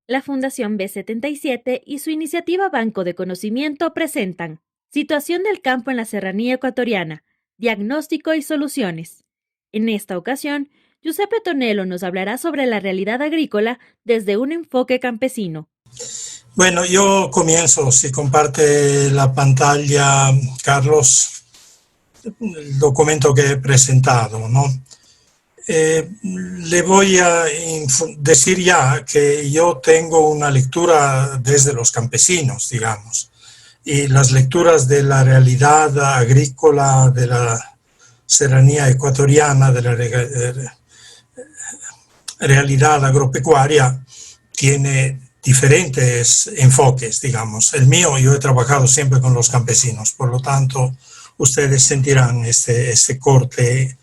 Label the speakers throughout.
Speaker 1: La Fundación B77 y su iniciativa Banco de Conocimiento presentan Situación del campo en la serranía ecuatoriana, diagnóstico y soluciones. En esta ocasión, Giuseppe Tonello nos hablará sobre la realidad agrícola desde un enfoque campesino.
Speaker 2: Bueno, yo comienzo, si comparte la pantalla, Carlos, el documento que he presentado, ¿no? Le voy a decir ya que yo tengo una lectura desde los campesinos, digamos, y las lecturas de la realidad agrícola de la serranía ecuatoriana, de la realidad agropecuaria, tiene diferentes enfoques, digamos. El mío, yo he trabajado siempre con los campesinos, por lo tanto, ustedes sentirán este corte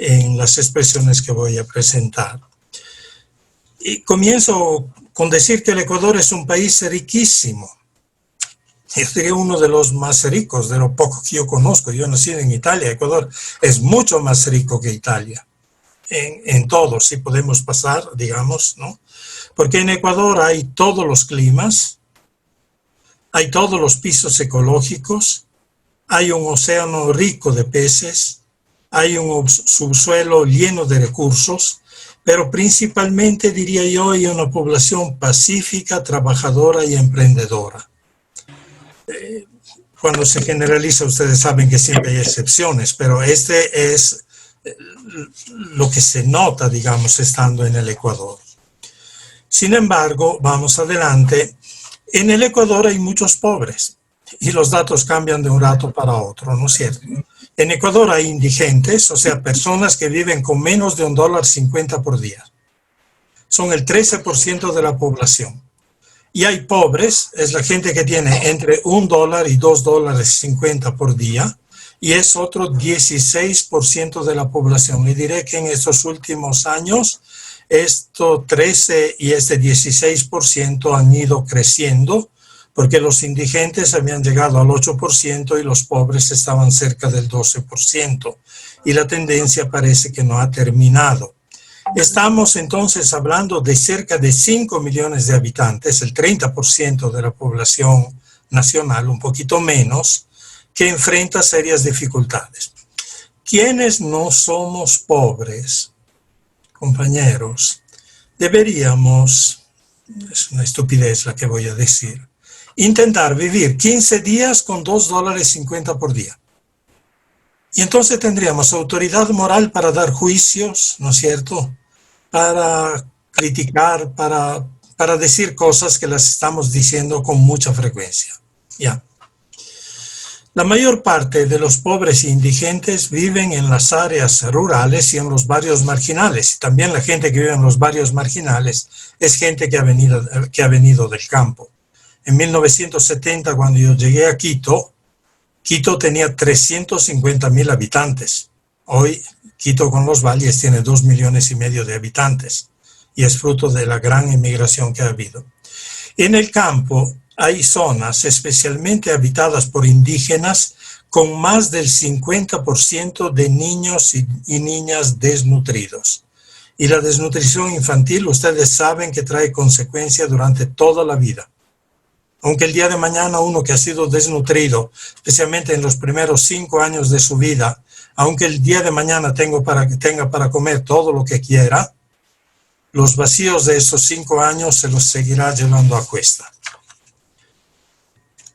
Speaker 2: en las expresiones que voy a presentar. Y comienzo con decir que el Ecuador es un país riquísimo. Yo diría uno de los más ricos, de lo poco que yo conozco. Yo nací en Italia. Ecuador es mucho más rico que Italia. En todo, si podemos pasar, digamos, ¿no? Porque en Ecuador hay todos los climas, hay todos los pisos ecológicos, hay un océano rico de peces, hay un subsuelo lleno de recursos, pero principalmente, diría yo, hay una población pacífica, trabajadora y emprendedora. Cuando se generaliza, ustedes saben que siempre hay excepciones, pero este es lo que se nota, digamos, estando en el Ecuador. Sin embargo, vamos adelante, en el Ecuador hay muchos pobres y los datos cambian de un rato para otro, ¿no es cierto? En Ecuador hay indigentes, o sea, personas que viven con menos de $1.50 por día. Son el 13% de la población. Y hay pobres, es la gente que tiene entre $1 y $2.50 por día, y es otro 16% de la población. Y diré que en estos últimos años, esto 13 y este 16% han ido creciendo, porque los indigentes habían llegado al 8% y los pobres estaban cerca del 12%. Y la tendencia parece que no ha terminado. Estamos entonces hablando de cerca de 5 millones de habitantes, el 30% de la población nacional, un poquito menos, que enfrenta serias dificultades. Quienes no somos pobres, compañeros, deberíamos, es una estupidez la que voy a decir, intentar vivir 15 días con $2.50 por día. Y entonces tendríamos autoridad moral para dar juicios, ¿no es cierto?, para criticar, para decir cosas que las estamos diciendo con mucha frecuencia. Ya. La mayor parte de los pobres e indigentes viven en las áreas rurales y en los barrios marginales. Y también la gente que vive en los barrios marginales es gente que ha venido del campo. En 1970, cuando yo llegué a Quito, Quito tenía 350.000 habitantes. Hoy, Quito con los valles tiene 2,5 millones de habitantes y es fruto de la gran inmigración que ha habido. En el campo hay zonas especialmente habitadas por indígenas con más del 50% de niños y niñas desnutridos. Y la desnutrición infantil, ustedes saben que trae consecuencias durante toda la vida. Aunque el día de mañana uno que ha sido desnutrido, especialmente en los primeros 5 años de su vida, aunque el día de mañana tenga para comer todo lo que quiera, los vacíos de esos 5 años se los seguirá llevando a cuesta.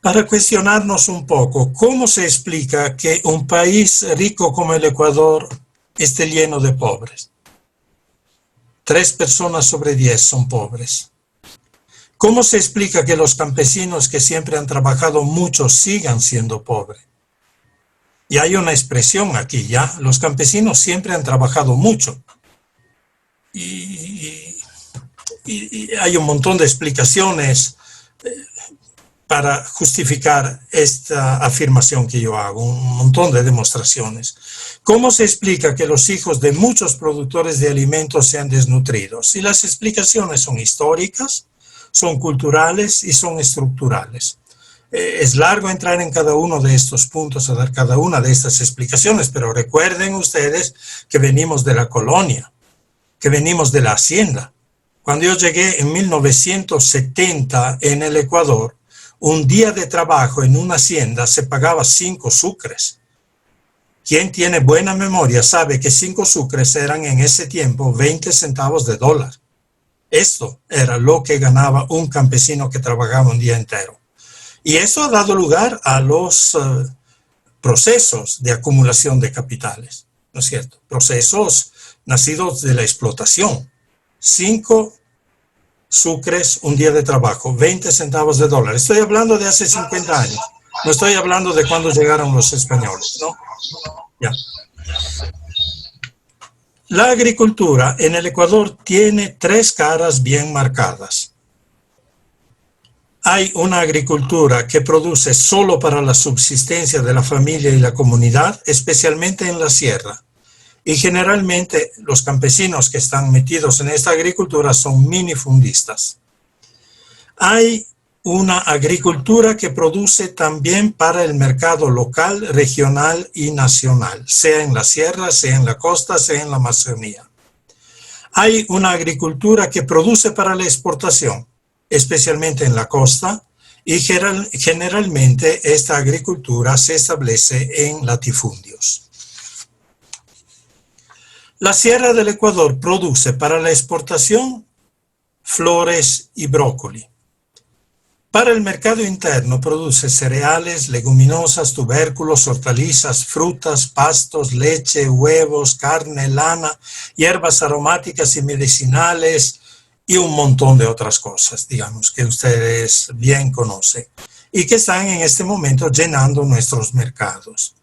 Speaker 2: Para cuestionarnos un poco, ¿cómo se explica que un país rico como el Ecuador esté lleno de pobres? 3 personas sobre 10 son pobres. ¿Cómo se explica que los campesinos que siempre han trabajado mucho sigan siendo pobres? Y hay una expresión aquí ya, los campesinos siempre han trabajado mucho. Y hay un montón de explicaciones para justificar esta afirmación que yo hago, un montón de demostraciones. ¿Cómo se explica que los hijos de muchos productores de alimentos sean desnutridos? Y las explicaciones son históricas, son culturales y son estructurales. Es largo entrar en cada uno de estos puntos, a dar cada una de estas explicaciones, pero recuerden ustedes que venimos de la colonia, que venimos de la hacienda. Cuando yo llegué en 1970 en el Ecuador, un día de trabajo en una hacienda se pagaba 5 sucres. Quien tiene buena memoria sabe que 5 sucres eran en ese tiempo 20 centavos de dólar. Esto era lo que ganaba un campesino que trabajaba un día entero. Y eso ha dado lugar a los procesos de acumulación de capitales, ¿no es cierto? Procesos nacidos de la explotación. 5 sucres un día de trabajo, 20 centavos de dólar. Estoy hablando de hace 50 años. No estoy hablando de cuando llegaron los españoles, ¿no? Ya. La agricultura en el Ecuador tiene 3 caras bien marcadas. Hay una agricultura que produce solo para la subsistencia de la familia y la comunidad, especialmente en la sierra. Y generalmente los campesinos que están metidos en esta agricultura son minifundistas. Hay una agricultura que produce también para el mercado local, regional y nacional, sea en la sierra, sea en la costa, sea en la Amazonía. Hay una agricultura que produce para la exportación, especialmente en la costa, y generalmente esta agricultura se establece en latifundios. La sierra del Ecuador produce para la exportación flores y brócoli. Para el mercado interno produce cereales, leguminosas, tubérculos, hortalizas, frutas, pastos, leche, huevos, carne, lana, hierbas aromáticas y medicinales y un montón de otras cosas, digamos, que ustedes bien conocen y que están en este momento llenando nuestros mercados.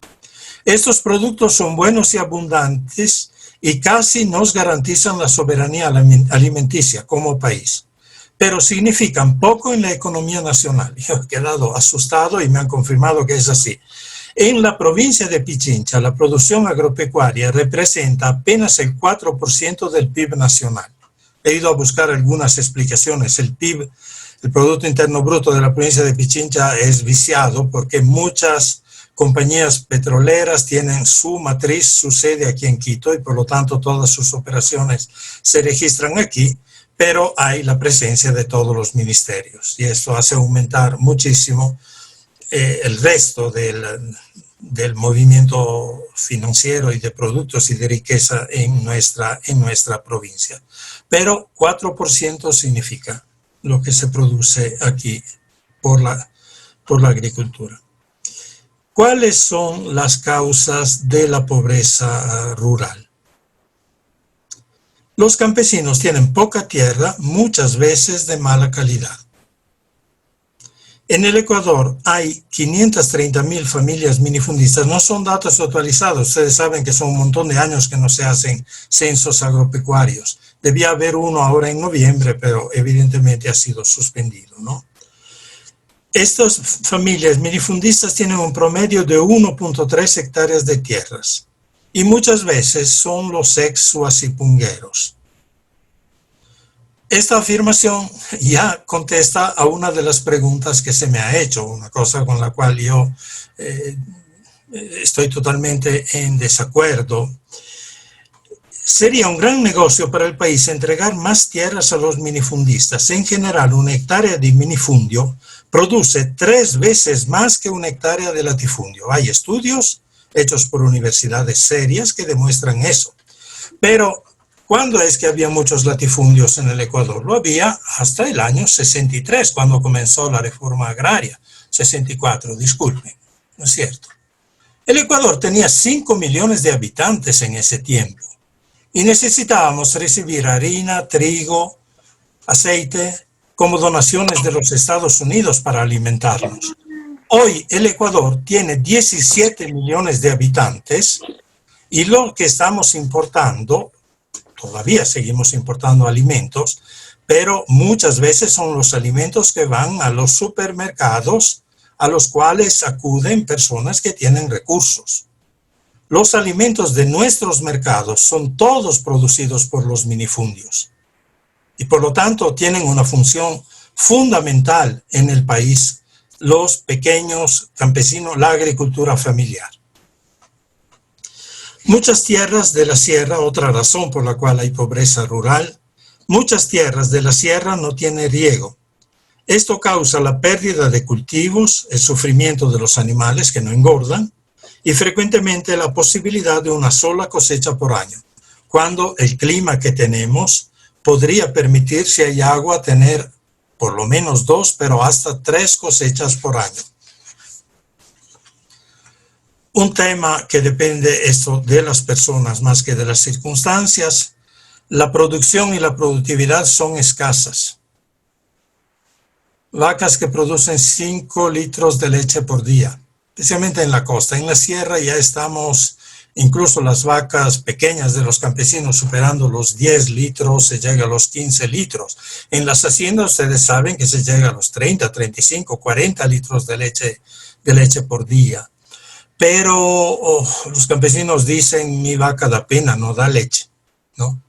Speaker 2: Estos productos son buenos y abundantes y casi nos garantizan la soberanía alimenticia como país, pero significan poco en la economía nacional. Yo he quedado asustado y me han confirmado que es así. En la provincia de Pichincha, la producción agropecuaria representa apenas el 4% del PIB nacional. He ido a buscar algunas explicaciones. El PIB, el Producto Interno Bruto de la provincia de Pichincha, es viciado porque muchas compañías petroleras tienen su matriz, su sede aquí en Quito y por lo tanto todas sus operaciones se registran aquí, pero hay la presencia de todos los ministerios y esto hace aumentar muchísimo el resto del movimiento financiero y de productos y de riqueza en nuestra provincia. Pero 4% significa lo que se produce aquí por la agricultura. ¿Cuáles son las causas de la pobreza rural? Los campesinos tienen poca tierra, muchas veces de mala calidad. En el Ecuador hay 530.000 familias minifundistas. No son datos actualizados. Ustedes saben que son un montón de años que no se hacen censos agropecuarios. Debía haber uno ahora en noviembre, pero evidentemente ha sido suspendido, ¿no? Estas familias minifundistas tienen un promedio de 1.3 hectáreas de tierras y muchas veces son los ex-suasipungueros. Esta afirmación ya contesta a una de las preguntas que se me ha hecho, una cosa con la cual yo estoy totalmente en desacuerdo. Sería un gran negocio para el país entregar más tierras a los minifundistas. En general, una hectárea de minifundio produce 3 veces más que una hectárea de latifundio. Hay estudios hechos por universidades serias que demuestran eso. Pero, ¿cuándo es que había muchos latifundios en el Ecuador? Lo había hasta el año 63, cuando comenzó la reforma agraria. 64, disculpen, ¿no es cierto? El Ecuador tenía 5 millones de habitantes en ese tiempo. Y necesitábamos recibir harina, trigo, aceite, como donaciones de los Estados Unidos para alimentarnos. Hoy el Ecuador tiene 17 millones de habitantes y lo que estamos importando, todavía seguimos importando alimentos, pero muchas veces son los alimentos que van a los supermercados a los cuales acuden personas que tienen recursos. Los alimentos de nuestros mercados son todos producidos por los minifundios y por lo tanto tienen una función fundamental en el país, los pequeños campesinos, la agricultura familiar. Muchas tierras de la sierra, otra razón por la cual hay pobreza rural, Muchas tierras de la sierra no tienen riego. Esto causa la pérdida de cultivos, el sufrimiento de los animales que no engordan y frecuentemente la posibilidad de una sola cosecha por año, cuando el clima que tenemos podría permitir, si hay agua, tener por lo menos 2, pero hasta 3 cosechas por año. Un tema que depende esto de las personas más que de las circunstancias. La producción y la productividad son escasas. Vacas que producen 5 litros de leche por día, especialmente en la costa. En la sierra ya estamos, incluso las vacas pequeñas de los campesinos, superando los 10 litros, se llega a los 15 litros. En las haciendas ustedes saben que se llega a los 30, 35, 40 litros de leche por día. Pero los campesinos dicen, mi vaca da pena, no da leche, ¿no?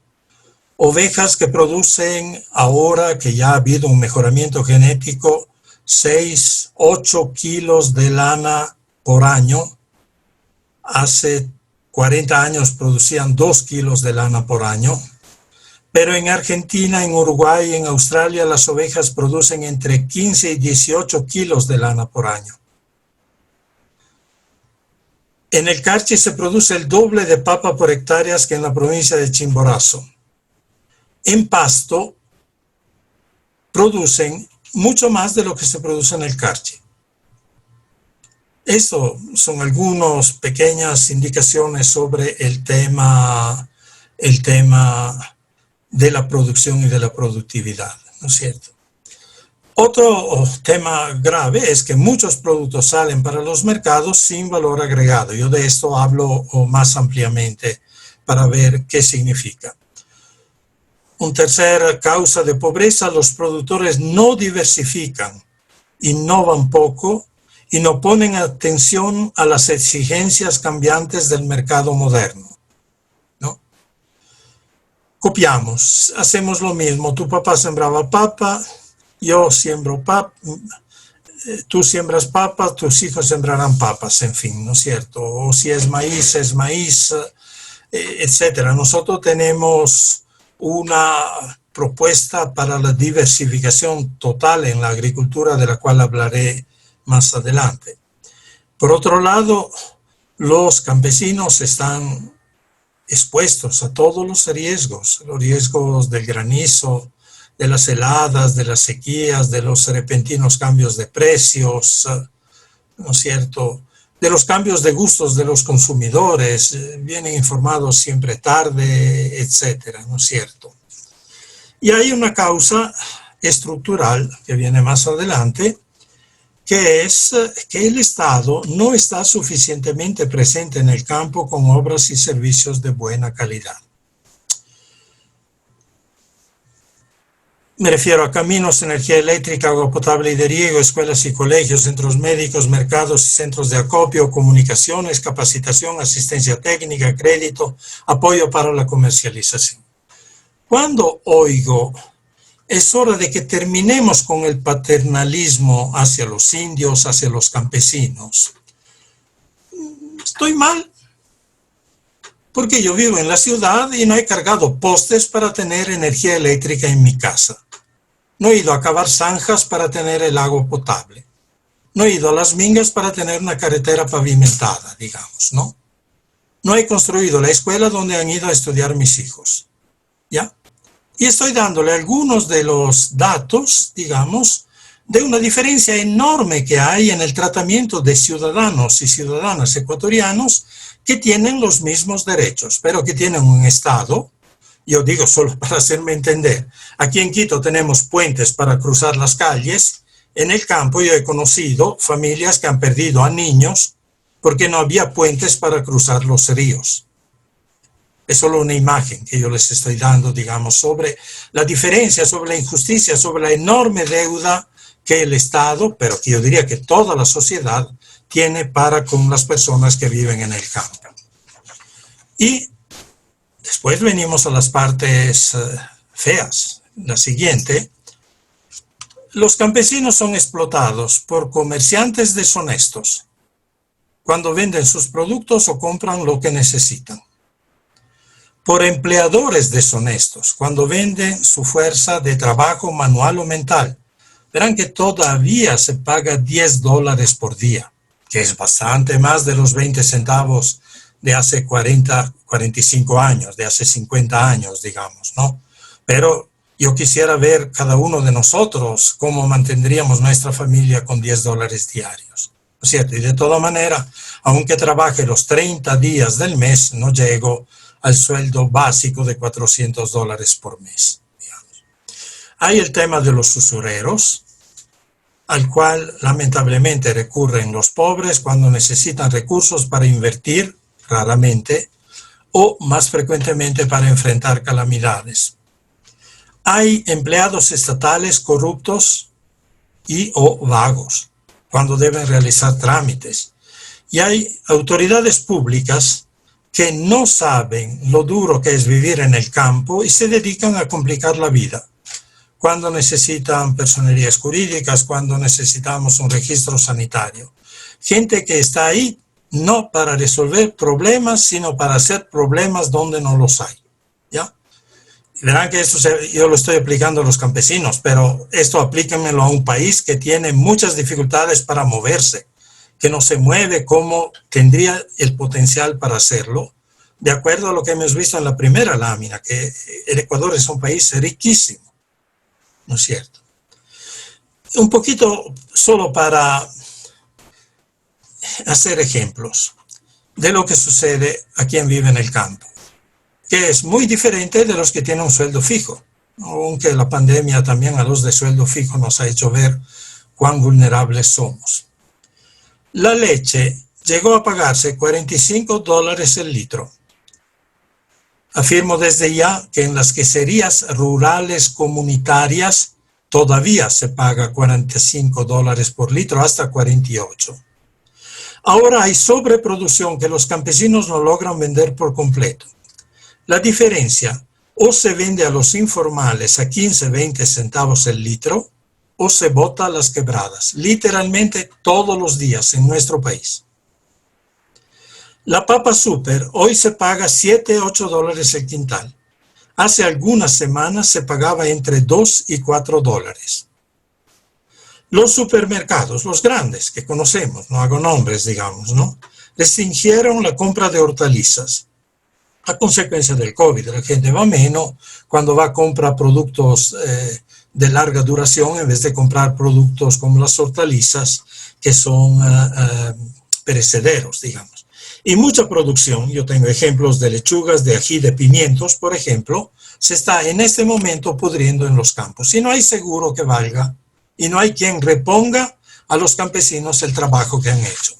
Speaker 2: Ovejas que producen, ahora que ya ha habido un mejoramiento genético, 6, 8 kilos de lana por año. Hace 40 años producían 2 kilos de lana por año. Pero en Argentina, en Uruguay, en Australia, las ovejas producen entre 15 y 18 kilos de lana por año. En el Carchi se produce el doble de papa por hectáreas que en la provincia de Chimborazo. En Pasto producen mucho más de lo que se produce en el Carchi. Esto son algunas pequeñas indicaciones sobre el tema de la producción y de la productividad, ¿no es cierto? Otro tema grave es que muchos productos salen para los mercados sin valor agregado. Yo de esto hablo más ampliamente para ver qué significa. Una tercera causa de pobreza: los productores no diversifican, innovan poco y no ponen atención a las exigencias cambiantes del mercado moderno, ¿no? Copiamos, hacemos lo mismo. Tu papá sembraba papa, yo siembro papa, tú siembras papas, tus hijos sembrarán papas, en fin, ¿no es cierto? O si es maíz, etcétera. Nosotros tenemos una propuesta para la diversificación total en la agricultura, de la cual hablaré más adelante. Por otro lado, los campesinos están expuestos a todos los riesgos del granizo, de las heladas, de las sequías, de los repentinos cambios de precios, ¿no es cierto?, de los cambios de gustos de los consumidores, vienen informados siempre tarde, etcétera, ¿no es cierto? Y hay una causa estructural que viene más adelante, que es que el Estado no está suficientemente presente en el campo con obras y servicios de buena calidad. Me refiero a caminos, energía eléctrica, agua potable y de riego, escuelas y colegios, centros médicos, mercados y centros de acopio, comunicaciones, capacitación, asistencia técnica, crédito, apoyo para la comercialización. Cuando oigo, es hora de que terminemos con el paternalismo hacia los indios, hacia los campesinos, estoy mal, porque yo vivo en la ciudad y no he cargado postes para tener energía eléctrica en mi casa. No he ido a cavar zanjas para tener el agua potable. No he ido a las mingas para tener una carretera pavimentada, digamos, ¿no? No he construido la escuela donde han ido a estudiar mis hijos, ¿ya? Y estoy dándole algunos de los datos, digamos, de una diferencia enorme que hay en el tratamiento de ciudadanos y ciudadanas ecuatorianos que tienen los mismos derechos, pero que tienen un Estado. Yo digo, solo para hacerme entender, aquí en Quito tenemos puentes para cruzar las calles. En el campo yo he conocido familias que han perdido a niños porque no había puentes para cruzar los ríos. Es solo una imagen que yo les estoy dando, digamos, sobre la diferencia, sobre la injusticia, sobre la enorme deuda que el Estado, pero que yo diría que toda la sociedad, tiene para con las personas que viven en el campo. Y después venimos a las partes feas. La siguiente: los campesinos son explotados por comerciantes deshonestos cuando venden sus productos o compran lo que necesitan. por empleadores deshonestos cuando venden su fuerza de trabajo manual o mental. Verán que todavía se paga $10 por día, que es bastante más de los 20 centavos de hace 45 años, de hace 50 años, digamos, ¿no? Pero yo quisiera ver cada uno de nosotros cómo mantendríamos nuestra familia con $10 diarios, ¿no es cierto? Y de toda manera, aunque trabaje los 30 días del mes, no llego al sueldo básico de $400 por mes, digamos. Hay el tema de los usureros, al cual lamentablemente recurren los pobres cuando necesitan recursos para invertir, raramente, o más frecuentemente para enfrentar calamidades. Hay empleados estatales corruptos y o vagos cuando deben realizar trámites. Y hay autoridades públicas que no saben lo duro que es vivir en el campo y se dedican a complicar la vida. Cuando necesitan personerías jurídicas, cuando necesitamos un registro sanitario. Gente que está ahí no para resolver problemas, sino para hacer problemas donde no los hay. ¿Ya? Verán que esto yo lo estoy aplicando a los campesinos, pero esto aplíquenmelo a un país que tiene muchas dificultades para moverse, que no se mueve como tendría el potencial para hacerlo, de acuerdo a lo que hemos visto en la primera lámina, que el Ecuador es un país riquísimo, ¿no es cierto? Un poquito solo para hacer ejemplos de lo que sucede a quien vive en el campo, que es muy diferente de los que tienen un sueldo fijo, aunque la pandemia también a los de sueldo fijo nos ha hecho ver cuán vulnerables somos. La leche llegó a pagarse $45 el litro. Afirmo desde ya que en las queserías rurales comunitarias todavía se paga $45 por litro, hasta 48. Ahora hay sobreproducción que los campesinos no logran vender por completo. La diferencia, o se vende a los informales a 15, 20 centavos el litro, o se bota a las quebradas, literalmente todos los días en nuestro país. La papa super hoy se paga $7, $8 el quintal. Hace algunas semanas se pagaba entre $2 y $4. Los supermercados, los grandes que conocemos, no hago nombres, digamos, ¿no? Restringieron la compra de hortalizas. A consecuencia del COVID, la gente va menos cuando va a comprar productos de larga duración en vez de comprar productos como las hortalizas que son perecederos, digamos. Y mucha producción, yo tengo ejemplos de lechugas, de ají, de pimientos, por ejemplo, se está en este momento pudriendo en los campos. Y no hay seguro que valga, y no hay quien reponga a los campesinos el trabajo que han hecho.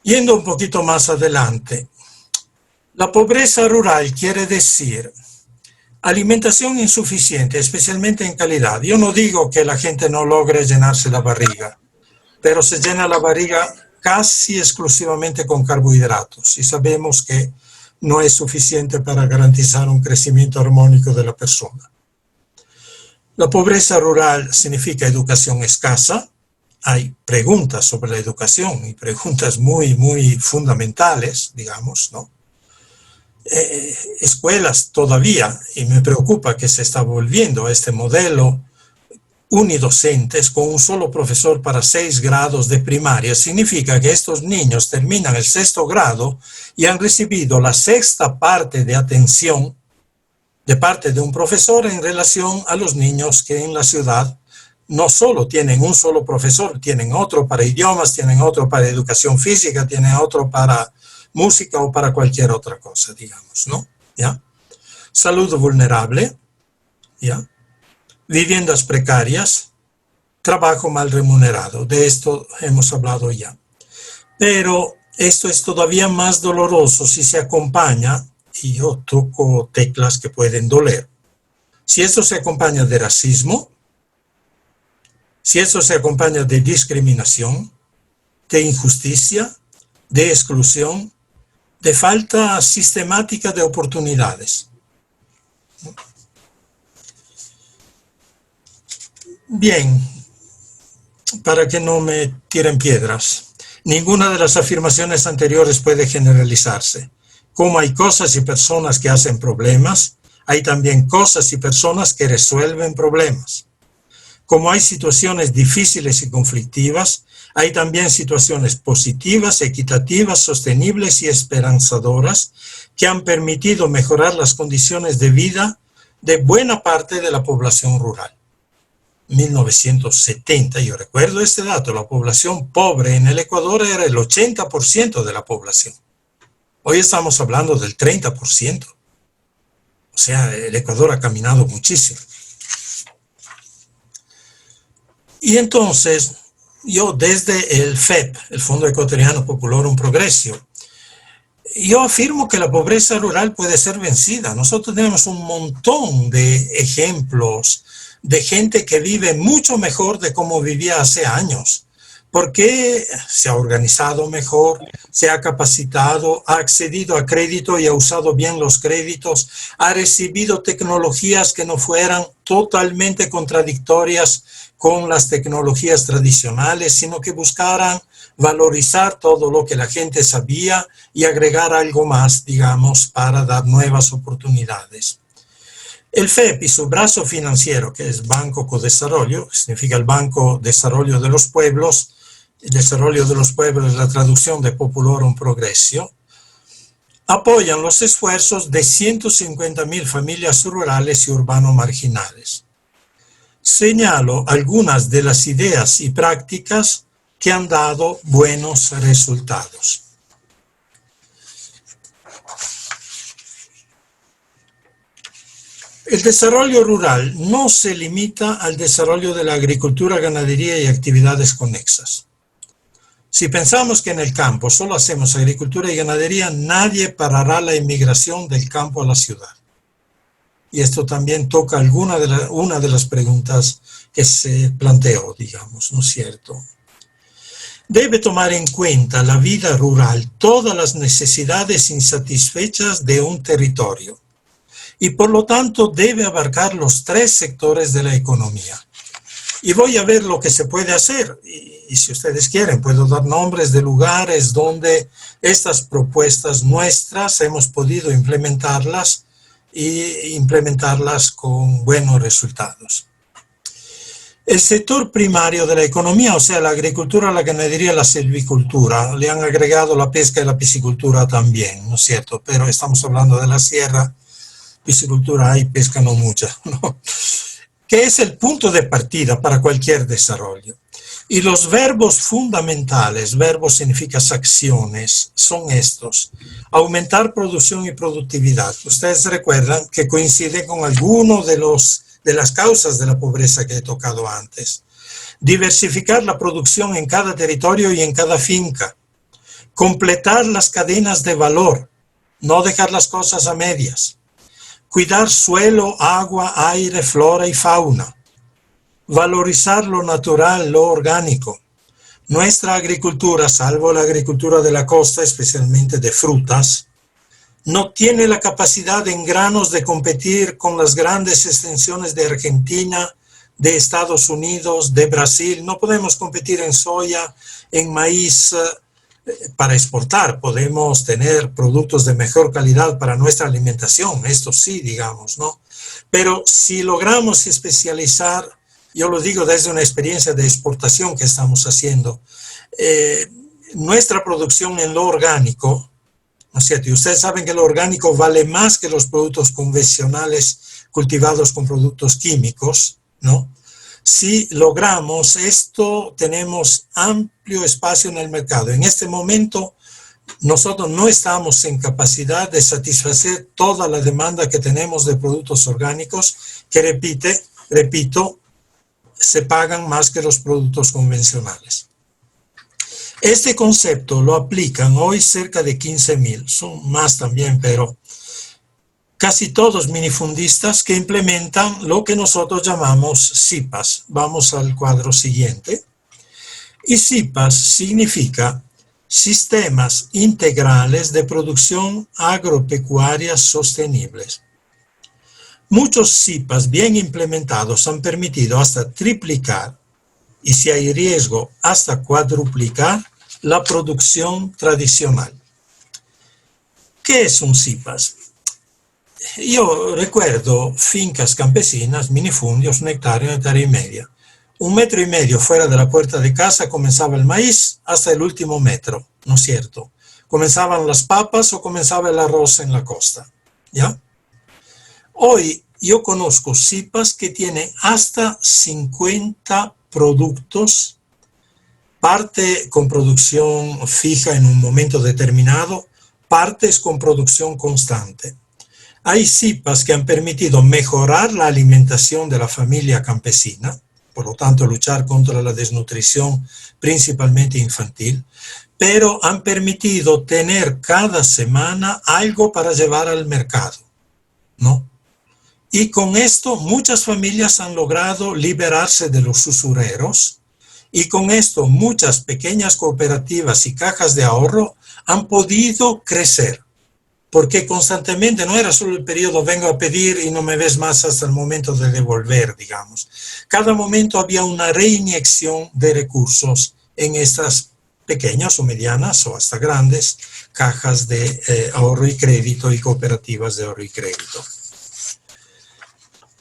Speaker 2: Yendo un poquito más adelante, la pobreza rural quiere decir alimentación insuficiente, especialmente en calidad. Yo no digo que la gente no logre llenarse la barriga, pero se llena la barriga casi exclusivamente con carbohidratos y sabemos que no es suficiente para garantizar un crecimiento armónico de la persona. La pobreza rural significa educación escasa. Hay preguntas sobre la educación y preguntas muy, muy fundamentales, digamos, ¿no? Escuelas todavía, y me preocupa que se está volviendo a este modelo unidocentes con un solo profesor para 6 grados de primaria, significa que estos niños terminan el 6º grado y han recibido la 6ª parte de atención de parte de un profesor en relación a los niños que en la ciudad no solo tienen un solo profesor, tienen otro para idiomas, tienen otro para educación física, tienen otro para música o para cualquier otra cosa, digamos, ¿no? ¿Ya? Salud vulnerable, ¿ya? Viviendas precarias, trabajo mal remunerado. De esto hemos hablado ya. Pero esto es todavía más doloroso si se acompaña, y yo toco teclas que pueden doler, si esto se acompaña de racismo, si esto se acompaña de discriminación, de injusticia, de exclusión, de falta sistemática de oportunidades. Bien, para que no me tiren piedras, ninguna de las afirmaciones anteriores puede generalizarse. Como hay cosas y personas que hacen problemas, hay también cosas y personas que resuelven problemas. Como hay situaciones difíciles y conflictivas, hay también situaciones positivas, equitativas, sostenibles y esperanzadoras que han permitido mejorar las condiciones de vida de buena parte de la población rural. 1970, yo recuerdo este dato, la población pobre en el Ecuador era el 80% de la población. Hoy estamos hablando del 30%. O sea, el Ecuador ha caminado muchísimo. Y entonces, yo desde el FEP, el Fondo Ecuatoriano Populorum Progressio, yo afirmo que la pobreza rural puede ser vencida. Nosotros tenemos un montón de ejemplos de gente que vive mucho mejor de cómo vivía hace años, porque se ha organizado mejor, se ha capacitado, ha accedido a crédito y ha usado bien los créditos, ha recibido tecnologías que no fueran totalmente contradictorias con las tecnologías tradicionales, sino que buscaran valorizar todo lo que la gente sabía y agregar algo más, digamos, para dar nuevas oportunidades. El FEP y su brazo financiero, que es Banco Codesarrollo, que significa el Banco Desarrollo de los Pueblos, el desarrollo de los pueblos es la traducción de Populorum Progressio, apoyan los esfuerzos de 150.000 familias rurales y urbano-marginales. Señalo algunas de las ideas y prácticas que han dado buenos resultados. El desarrollo rural no se limita al desarrollo de la agricultura, ganadería y actividades conexas. Si pensamos que en el campo solo hacemos agricultura y ganadería, nadie parará la emigración del campo a la ciudad. Y esto también toca una de las preguntas que se planteó, digamos, ¿no es cierto? Debe tomar en cuenta la vida rural todas las necesidades insatisfechas de un territorio y por lo tanto debe abarcar los tres sectores de la economía. Y voy a ver lo que se puede hacer y si ustedes quieren puedo dar nombres de lugares donde estas propuestas nuestras hemos podido implementarlas y implementarlas con buenos resultados. El sector primario de la economía, o sea, la agricultura, la ganadería, la silvicultura, le han agregado la pesca y la piscicultura también, ¿no es cierto? Pero estamos hablando de la sierra, piscicultura hay, pesca no mucha, ¿no? Que es el punto de partida para cualquier desarrollo. Y los verbos fundamentales, verbos significan acciones, son estos. Aumentar producción y productividad. Ustedes recuerdan que coincide con alguno de las causas de la pobreza que he tocado antes. Diversificar la producción en cada territorio y en cada finca. Completar las cadenas de valor, no dejar las cosas a medias. Cuidar suelo, agua, aire, flora y fauna. Valorizar lo natural, lo orgánico. Nuestra agricultura, salvo la agricultura de la costa, especialmente de frutas, no tiene la capacidad en granos de competir con las grandes extensiones de Argentina, de Estados Unidos, de Brasil. No podemos competir en soya, en maíz para exportar. Podemos tener productos de mejor calidad para nuestra alimentación, esto sí, digamos, ¿no? Pero si logramos especializar, yo lo digo desde una experiencia de exportación que estamos haciendo, nuestra producción en lo orgánico, ¿no es cierto? Y ustedes saben que lo orgánico vale más que los productos convencionales cultivados con productos químicos, ¿no? Si logramos esto, tenemos amplio espacio en el mercado. En este momento, nosotros no estamos en capacidad de satisfacer toda la demanda que tenemos de productos orgánicos, que repito, se pagan más que los productos convencionales. Este concepto lo aplican hoy cerca de 15.000, son más también, pero casi todos minifundistas que implementan lo que nosotros llamamos SIPAS. Vamos al cuadro siguiente. Y SIPAS significa Sistemas Integrales de Producción Agropecuaria Sostenibles. Muchos SIPAS bien implementados han permitido hasta triplicar y si hay riesgo hasta cuadruplicar la producción tradicional. ¿Qué es un CIPAS? Yo recuerdo fincas campesinas, minifundios, un hectárea y media. 1,5 metros fuera de la puerta de casa comenzaba el maíz hasta el último metro, ¿no es cierto? Comenzaban las papas o comenzaba el arroz en la costa, ¿ya? Hoy yo conozco CIPAS que tienen hasta 50 productos, parte con producción fija en un momento determinado, partes con producción constante. Hay CIPAS que han permitido mejorar la alimentación de la familia campesina, por lo tanto luchar contra la desnutrición principalmente infantil, pero han permitido tener cada semana algo para llevar al mercado, ¿no? Y con esto muchas familias han logrado liberarse de los usureros y con esto muchas pequeñas cooperativas y cajas de ahorro han podido crecer. Porque constantemente no era solo el periodo vengo a pedir y no me ves más hasta el momento de devolver, digamos. Cada momento había una reinyección de recursos en estas pequeñas o medianas o hasta grandes cajas de ahorro y crédito y cooperativas de ahorro y crédito.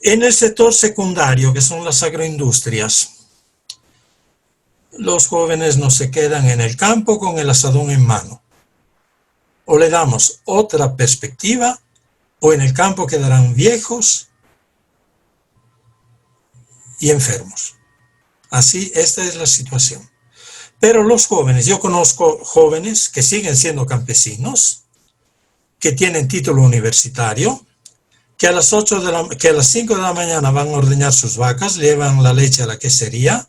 Speaker 2: En el sector secundario, que son las agroindustrias, los jóvenes no se quedan en el campo con el asadón en mano. O le damos otra perspectiva, o en el campo quedarán viejos y enfermos. Así, esta es la situación. Pero los jóvenes, yo conozco jóvenes que siguen siendo campesinos, que tienen título universitario, que a las 5 de la mañana van a ordeñar sus vacas, llevan la leche a la quesería,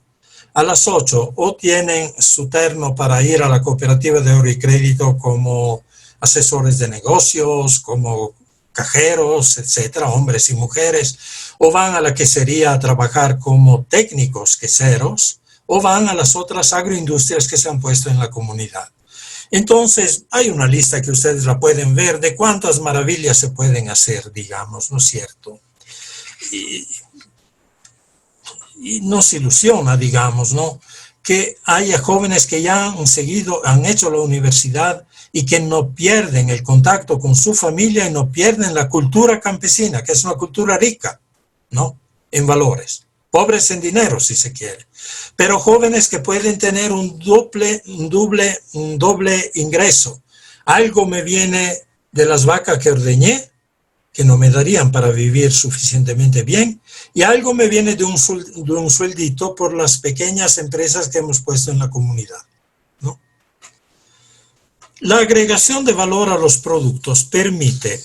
Speaker 2: a las 8 o tienen su terno para ir a la cooperativa de ahorro y crédito como asesores de negocios, como cajeros, etcétera, hombres y mujeres, o van a la quesería a trabajar como técnicos queseros, o van a las otras agroindustrias que se han puesto en la comunidad. Entonces, hay una lista que ustedes la pueden ver de cuántas maravillas se pueden hacer, digamos, ¿no es cierto? Y nos ilusiona, digamos, ¿no?, que haya jóvenes que ya han hecho la universidad y que no pierden el contacto con su familia y no pierden la cultura campesina, que es una cultura rica, ¿no?, en valores. Pobres en dinero, si se quiere. Pero jóvenes que pueden tener un doble ingreso. Algo me viene de las vacas que ordeñé, que no me darían para vivir suficientemente bien, y algo me viene de un sueldito por las pequeñas empresas que hemos puesto en la comunidad, ¿no? La agregación de valor a los productos permite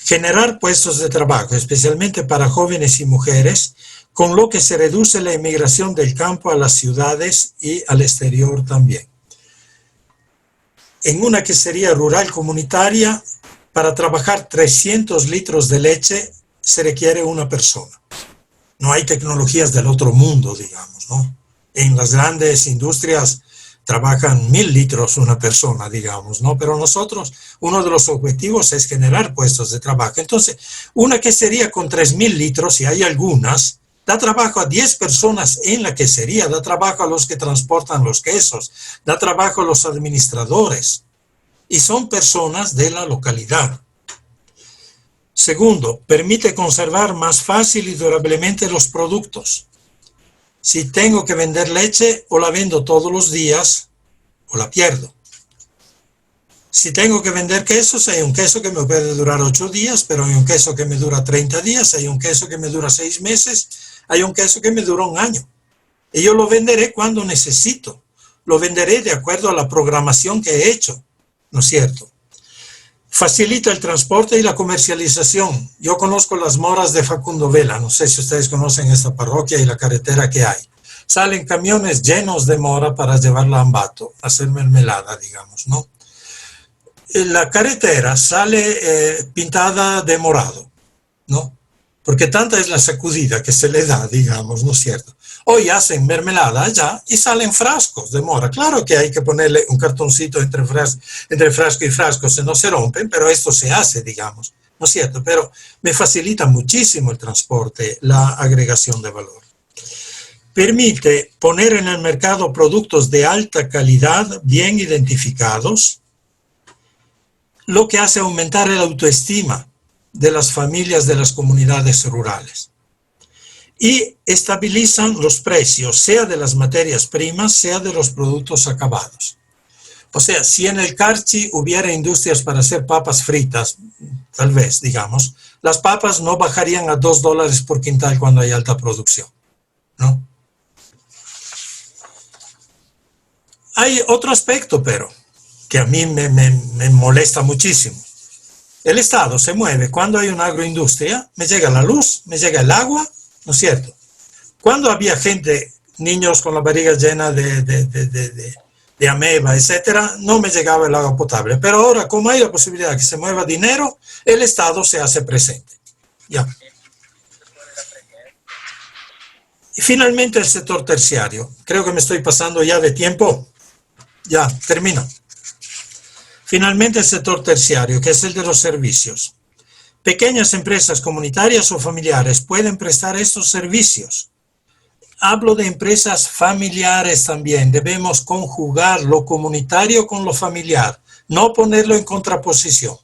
Speaker 2: generar puestos de trabajo, especialmente para jóvenes y mujeres, con lo que se reduce la emigración del campo a las ciudades y al exterior también. En una quesería rural comunitaria, para trabajar 300 litros de leche se requiere una persona. No hay tecnologías del otro mundo, digamos, ¿no? En las grandes industrias trabajan 1000 litros una persona, digamos, ¿no? Pero nosotros, uno de los objetivos es generar puestos de trabajo. Entonces, una quesería con 3000 litros, y hay algunas, da trabajo a 10 personas en la quesería, da trabajo a los que transportan los quesos, da trabajo a los administradores. Y son personas de la localidad. Segundo, permite conservar más fácil y durablemente los productos. Si tengo que vender leche, o la vendo todos los días, o la pierdo. Si tengo que vender quesos, hay un queso que me puede durar 8 días, pero hay un queso que me dura 30 días, hay un queso que me dura 6 meses, hay un queso que me dura 1 año. Y yo lo venderé cuando necesito. Lo venderé de acuerdo a la programación que he hecho. ¿No es cierto? Facilita el transporte y la comercialización. Yo conozco las moras de Facundo Vela, no sé si ustedes conocen esta parroquia y la carretera que hay. Salen camiones llenos de mora para llevarla a Ambato, a hacer mermelada, digamos, ¿no? La carretera sale pintada de morado, ¿no? Porque tanta es la sacudida que se le da, digamos, ¿no es cierto? Hoy hacen mermelada allá y salen frascos de mora. Claro que hay que ponerle un cartoncito entre frasco y frasco, no se rompen, pero esto se hace, digamos, ¿no es cierto? Pero me facilita muchísimo el transporte, la agregación de valor. Permite poner en el mercado productos de alta calidad, bien identificados, lo que hace aumentar la autoestima de las familias de las comunidades rurales. Y estabilizan los precios, sea de las materias primas, sea de los productos acabados. O sea, si en el Carchi hubiera industrias para hacer papas fritas, tal vez, digamos, las papas no bajarían a $2 por quintal cuando hay alta producción, ¿no? Hay otro aspecto, pero, que a mí me molesta muchísimo. El Estado se mueve cuando hay una agroindustria, me llega la luz, me llega el agua, ¿no es cierto? Cuando había gente, niños con la barriga llena de ameba, etcétera, no me llegaba el agua potable. Pero ahora, como hay la posibilidad de que se mueva dinero, el Estado se hace presente. Ya. Y finalmente el sector terciario. Creo que me estoy pasando ya de tiempo. Ya, termino. Finalmente el sector terciario, que es el de los servicios. Pequeñas empresas comunitarias o familiares pueden prestar estos servicios. Hablo de empresas familiares también. Debemos conjugar lo comunitario con lo familiar, no ponerlo en contraposición.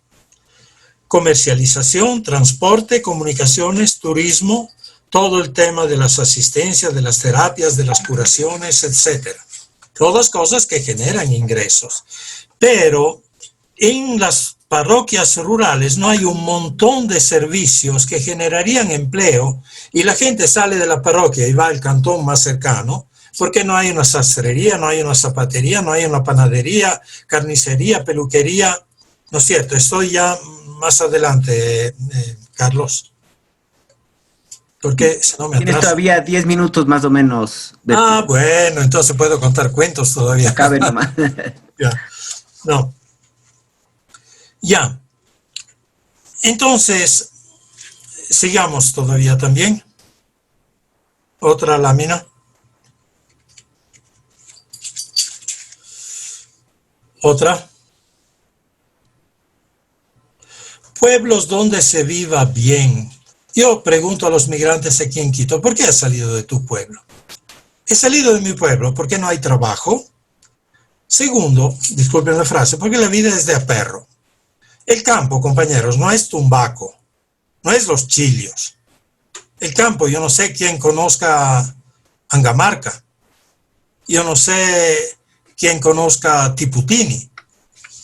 Speaker 2: Comercialización, transporte, comunicaciones, turismo, todo el tema de las asistencias, de las terapias, de las curaciones, etc. Todas cosas que generan ingresos. Pero en las parroquias rurales no hay un montón de servicios que generarían empleo y la gente sale de la parroquia y va al cantón más cercano porque no hay una sastrería, no hay una zapatería, no hay una panadería, carnicería, peluquería. ¿No es cierto? Estoy ya más adelante, Carlos. Porque si no me atraso.
Speaker 3: Tienes todavía 10 minutos más o menos.
Speaker 2: Bueno, entonces puedo contar cuentos todavía.
Speaker 3: Acabe nomás.
Speaker 2: Ya. No. Ya. Entonces, sigamos todavía también. Otra lámina. Otra. Pueblos donde se viva bien. Yo pregunto a los migrantes aquí en Quito, ¿por qué has salido de tu pueblo? He salido de mi pueblo porque no hay trabajo. Segundo, disculpen la frase, porque la vida es de a perro. El campo, compañeros, no es Tumbaco, no es Los Chillos. El campo, yo no sé quién conozca Angamarca, yo no sé quién conozca Tiputini.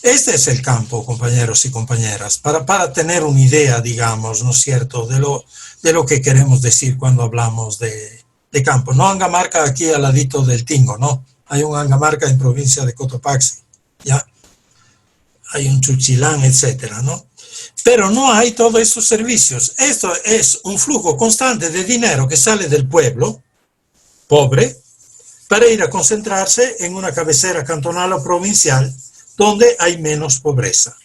Speaker 2: Este es el campo, compañeros y compañeras, para tener una idea, digamos, ¿no es cierto?, de lo que queremos decir cuando hablamos de campo. No Angamarca aquí al ladito del Tingo, no. Hay un Angamarca en provincia de Cotopaxi, ¿ya? Hay un Chuchilán, etcétera, ¿no? Pero no hay todos esos servicios. Esto es un flujo constante de dinero que sale del pueblo, pobre, para ir a concentrarse en una cabecera cantonal o provincial donde hay menos pobreza,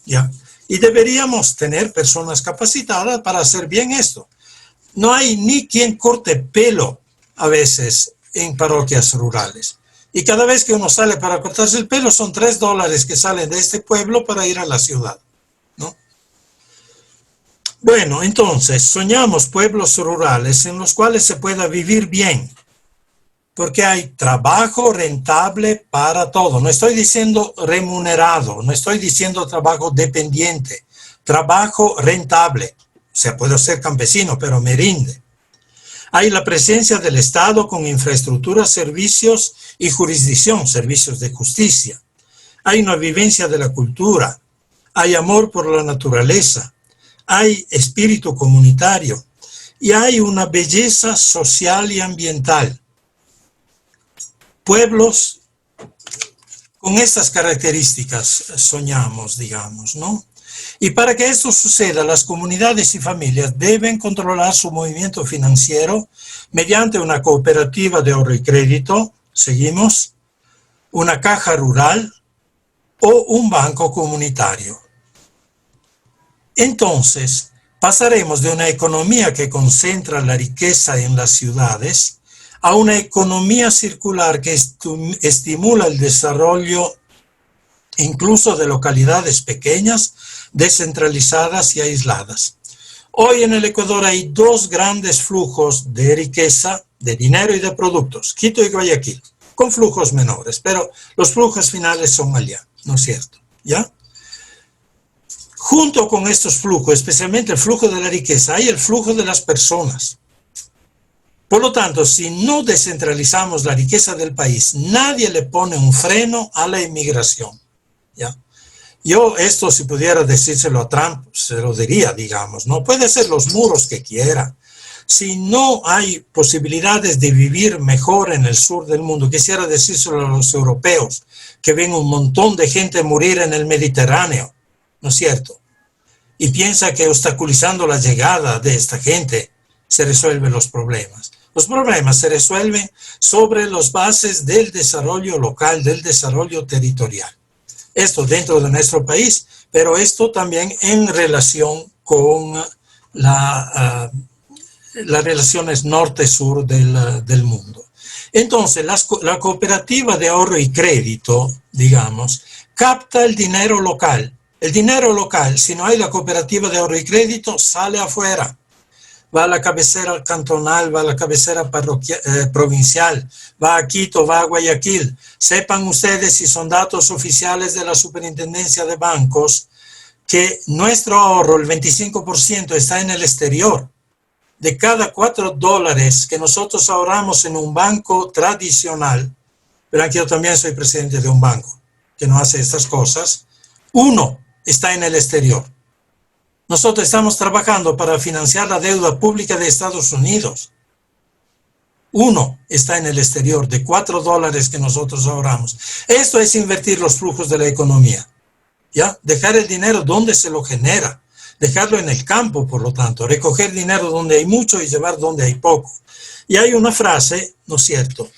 Speaker 2: ¿ya? Y deberíamos tener personas capacitadas para hacer bien esto. No hay ni quien corte pelo a veces en parroquias rurales. Y cada vez que uno sale para cortarse el pelo son $3 que salen de este pueblo para ir a la ciudad, ¿no? Bueno, entonces, soñamos pueblos rurales en los cuales se pueda vivir bien, porque hay trabajo rentable para todo. No estoy diciendo remunerado, no estoy diciendo trabajo dependiente, trabajo rentable. O sea, puedo ser campesino, pero me rinde. Hay la presencia del Estado con infraestructura, servicios y jurisdicción, servicios de justicia. Hay una vivencia de la cultura, hay amor por la naturaleza, hay espíritu comunitario y hay una belleza social y ambiental. Pueblos con estas características soñamos, digamos, ¿no? Y para que esto suceda, las comunidades y familias deben controlar su movimiento financiero mediante una cooperativa de ahorro y crédito, seguimos, una caja rural o un banco comunitario. Entonces, pasaremos de una economía que concentra la riqueza en las ciudades a una economía circular que estimula el desarrollo incluso de localidades pequeñas, descentralizadas y aisladas. Hoy en el Ecuador hay dos grandes flujos de riqueza, de dinero y de productos, Quito y Guayaquil, con flujos menores, pero los flujos finales son allá, ¿no es cierto? ¿Ya? Junto con estos flujos, especialmente el flujo de la riqueza, hay el flujo de las personas. Por lo tanto, si no descentralizamos la riqueza del país, nadie le pone un freno a la inmigración. ¿Ya? Yo esto, si pudiera decírselo a Trump, se lo diría, digamos, ¿no? Puede ser los muros que quiera. Si no hay posibilidades de vivir mejor en el sur del mundo, quisiera decírselo a los europeos, que ven un montón de gente morir en el Mediterráneo, ¿no es cierto? Y piensa que obstaculizando la llegada de esta gente se resuelven los problemas. Los problemas se resuelven sobre las bases del desarrollo local, del desarrollo territorial. Esto dentro de nuestro país, pero esto también en relación con las relaciones norte-sur del mundo. Entonces, la cooperativa de ahorro y crédito, digamos, capta el dinero local. El dinero local, si no hay la cooperativa de ahorro y crédito, sale afuera. Va a la cabecera cantonal, va a la cabecera provincial, va a Quito, va a Guayaquil. Sepan ustedes, si son datos oficiales de la Superintendencia de Bancos, que nuestro ahorro, el 25%, está en el exterior. De cada $4 que nosotros ahorramos en un banco tradicional, verán que yo también soy presidente de un banco que no hace estas cosas, 1 está en el exterior. Nosotros estamos trabajando para financiar la deuda pública de Estados Unidos. 1 está en el exterior, de $4 que nosotros ahorramos. Esto es invertir los flujos de la economía. ¿Ya? Dejar el dinero donde se lo genera. Dejarlo en el campo, por lo tanto. Recoger dinero donde hay mucho y llevar donde hay poco. Y hay una frase, ¿no es cierto?,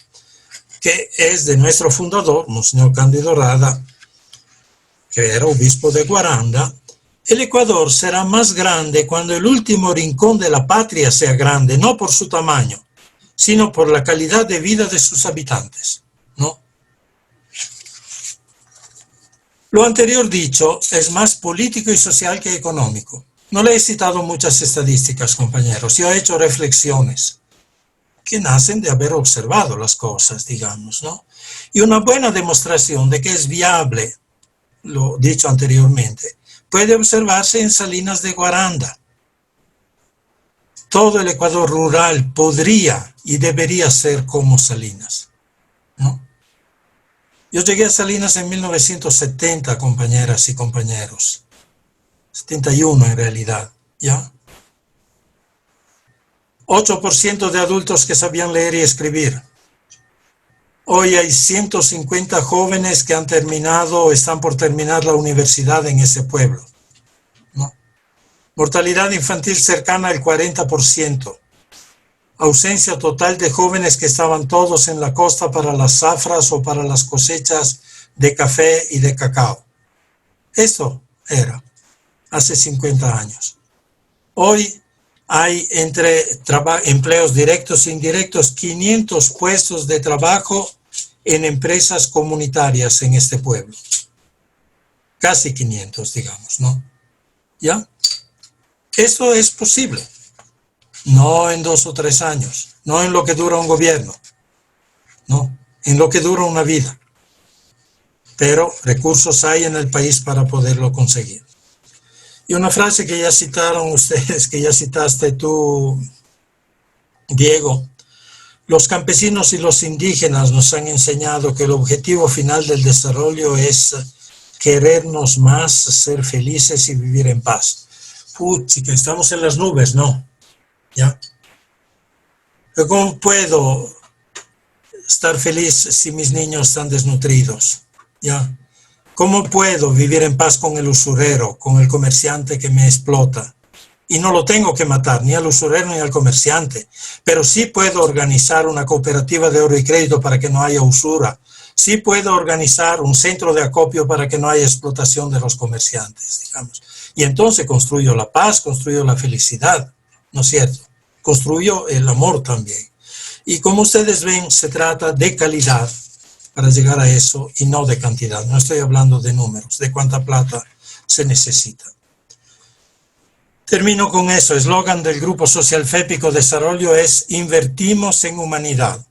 Speaker 2: que es de nuestro fundador, Monseñor Cándido Rada, que era obispo de Guaranda. El Ecuador será más grande cuando el último rincón de la patria sea grande, no por su tamaño, sino por la calidad de vida de sus habitantes, ¿no? Lo anterior dicho es más político y social que económico. No le he citado muchas estadísticas, compañeros. Yo he hecho reflexiones que nacen de haber observado las cosas, digamos, ¿no? Y una buena demostración de que es viable, lo dicho anteriormente, puede observarse en Salinas de Guaranda. Todo el Ecuador rural podría y debería ser como Salinas, ¿no? Yo llegué a Salinas en 1970, compañeras y compañeros. 71 en realidad, ¿ya? 8% de adultos que sabían leer y escribir. Hoy hay 150 jóvenes que han terminado o están por terminar la universidad en ese pueblo, ¿no? Mortalidad infantil cercana al 40%. Ausencia total de jóvenes que estaban todos en la costa para las zafras o para las cosechas de café y de cacao. Eso era hace 50 años. Hoy hay entre empleos directos e indirectos 500 puestos de trabajo en empresas comunitarias en este pueblo. Casi 500, digamos, ¿no? ¿Ya? Eso es posible. No en 2 o 3 años, no en lo que dura un gobierno, no, en lo que dura una vida. Pero recursos hay en el país para poderlo conseguir. Y una frase que ya citaron ustedes, que ya citaste tú, Diego: los campesinos y los indígenas nos han enseñado que el objetivo final del desarrollo es querernos más, ser felices y vivir en paz. Puchica, estamos en las nubes, ¿no? ¿Ya? ¿Cómo puedo estar feliz si mis niños están desnutridos? ¿Ya? ¿Cómo puedo vivir en paz con el usurero, con el comerciante que me explota? Y no lo tengo que matar, ni al usurero ni al comerciante, pero sí puedo organizar una cooperativa de ahorro y crédito para que no haya usura. Sí puedo organizar un centro de acopio para que no haya explotación de los comerciantes, digamos. Y entonces construyo la paz, construyo la felicidad, ¿no es cierto? Construyo el amor también. Y como ustedes ven, se trata de calidad para llegar a eso y no de cantidad. No estoy hablando de números, de cuánta plata se necesita. Termino con eso. Eslogan del Grupo Social FEPICO Desarrollo es: invertimos en humanidad.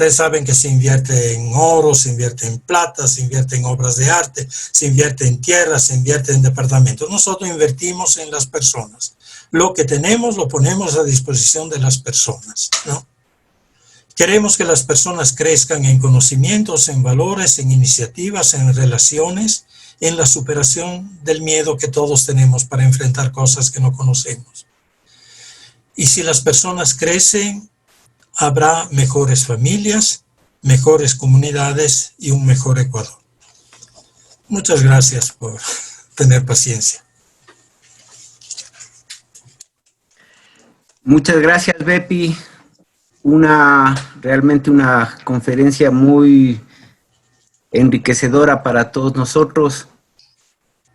Speaker 2: Ustedes saben que se invierte en oro, se invierte en plata, se invierte en obras de arte, se invierte en tierra, se invierte en departamentos. Nosotros invertimos en las personas. Lo que tenemos lo ponemos a disposición de las personas, ¿no? Queremos que las personas crezcan en conocimientos, en valores, en iniciativas, en relaciones, en la superación del miedo que todos tenemos para enfrentar cosas que no conocemos. Y si las personas crecen, habrá mejores familias, mejores comunidades y un mejor Ecuador. Muchas gracias por tener paciencia.
Speaker 3: Muchas gracias, Bepi. Realmente una conferencia muy enriquecedora para todos nosotros.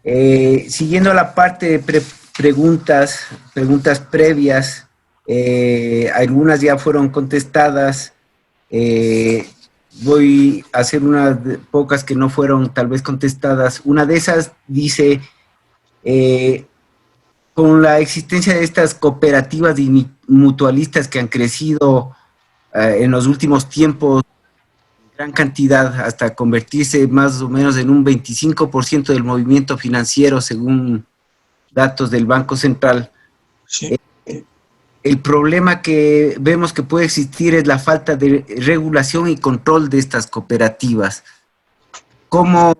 Speaker 3: Siguiendo la parte de preguntas previas, algunas ya fueron contestadas. Voy a hacer unas pocas que no fueron tal vez contestadas. Una de esas dice, con la existencia de estas cooperativas y mutualistas que han crecido en los últimos tiempos en gran cantidad hasta convertirse más o menos en un 25% del movimiento financiero según datos del Banco Central.
Speaker 2: Sí.
Speaker 3: El problema que vemos que puede existir es la falta de regulación y control de estas cooperativas. ¿Cómo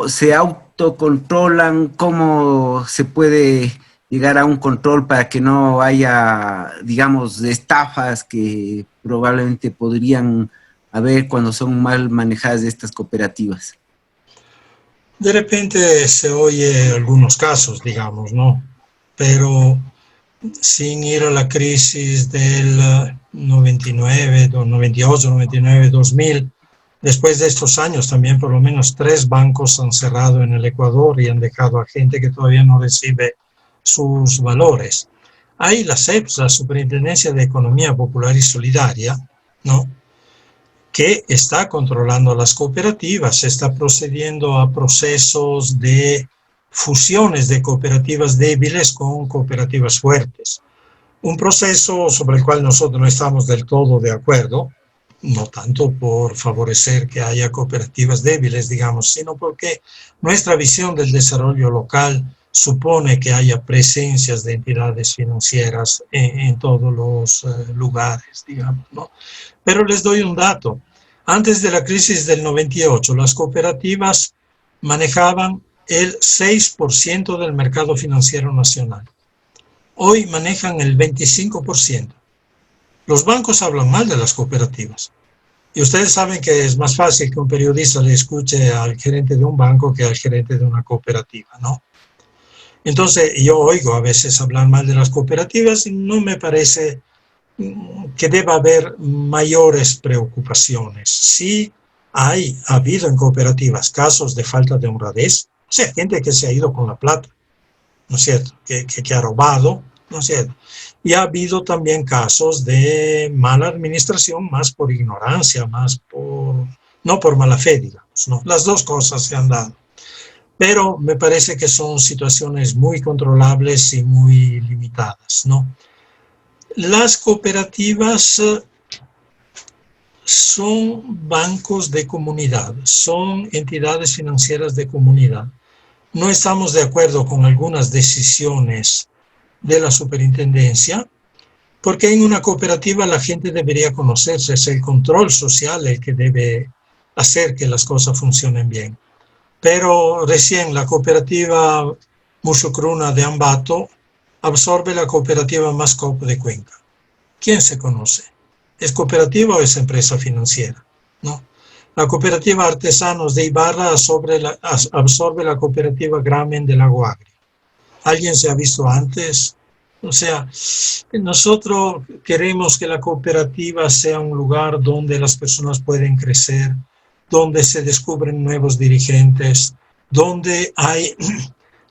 Speaker 3: se autocontrolan? ¿Cómo se puede llegar a un control para que no haya, digamos, estafas que probablemente podrían haber cuando son mal manejadas estas cooperativas?
Speaker 2: De repente se oye algunos casos, digamos, ¿no? Pero sin ir a la crisis del 99, 98, 99, 2000, después de estos años también por lo menos 3 bancos han cerrado en el Ecuador y han dejado a gente que todavía no recibe sus valores. Hay la SEPS, la Superintendencia de Economía Popular y Solidaria, ¿no?, que está controlando las cooperativas, está procediendo a procesos de fusiones de cooperativas débiles con cooperativas fuertes. Un proceso sobre el cual nosotros no estamos del todo de acuerdo, no tanto por favorecer que haya cooperativas débiles, digamos, sino porque nuestra visión del desarrollo local supone que haya presencias de entidades financieras en todos los lugares, digamos, ¿no? Pero les doy un dato. Antes de la crisis del 98, las cooperativas manejaban el 6% del mercado financiero nacional. Hoy manejan el 25%. Los bancos hablan mal de las cooperativas. Y ustedes saben que es más fácil que un periodista le escuche al gerente de un banco que al gerente de una cooperativa, ¿no? Entonces, yo oigo a veces hablar mal de las cooperativas y no me parece que deba haber mayores preocupaciones. Sí ha habido en cooperativas casos de falta de honradez, o sea, gente que se ha ido con la plata, ¿no es cierto?, que ha robado, ¿no es cierto? Y ha habido también casos de mala administración, más por ignorancia, no por mala fe, digamos, ¿no? Las dos cosas se han dado. Pero me parece que son situaciones muy controlables y muy limitadas, ¿no? Las cooperativas son bancos de comunidad, son entidades financieras de comunidad. No estamos de acuerdo con algunas decisiones de la superintendencia, porque en una cooperativa la gente debería conocerse, es el control social el que debe hacer que las cosas funcionen bien. Pero recién la cooperativa Musucruna de Ambato absorbe la cooperativa Mascope de Cuenca. ¿Quién se conoce? ¿Es cooperativa o es empresa financiera? ¿No? La cooperativa Artesanos de Ibarra absorbe la cooperativa Gramen de Lago Agrio. ¿Alguien se ha visto antes? O sea, nosotros queremos que la cooperativa sea un lugar donde las personas pueden crecer, donde se descubren nuevos dirigentes, donde hay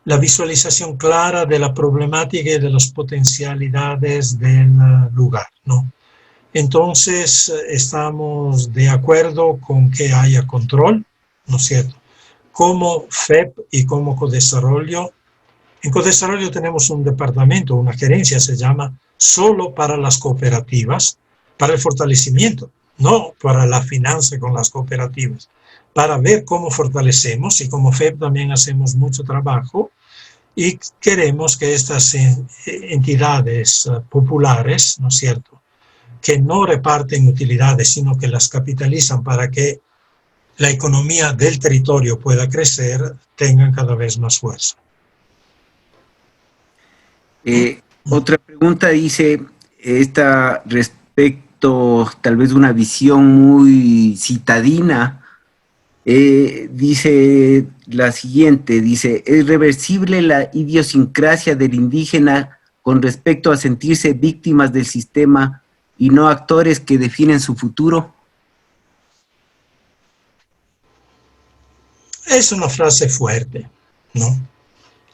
Speaker 2: la visualización clara de la problemática y de las potencialidades del lugar, ¿no? Entonces, estamos de acuerdo con que haya control, ¿no es cierto? Como FEP y como Codesarrollo. En Codesarrollo tenemos un departamento, una gerencia, se llama solo para las cooperativas, para el fortalecimiento no para la finanza con las cooperativas, para ver cómo fortalecemos, y como FEB también hacemos mucho trabajo y queremos que estas entidades populares, ¿no es cierto?, que no reparten utilidades, sino que las capitalizan para que la economía del territorio pueda crecer, tengan cada vez más fuerza.
Speaker 3: Otra pregunta dice, esta respecto tal vez una visión muy citadina, dice la siguiente, dice, ¿es reversible la idiosincrasia del indígena con respecto a sentirse víctimas del sistema y no actores que definen su futuro?
Speaker 2: Es una frase fuerte, ¿no?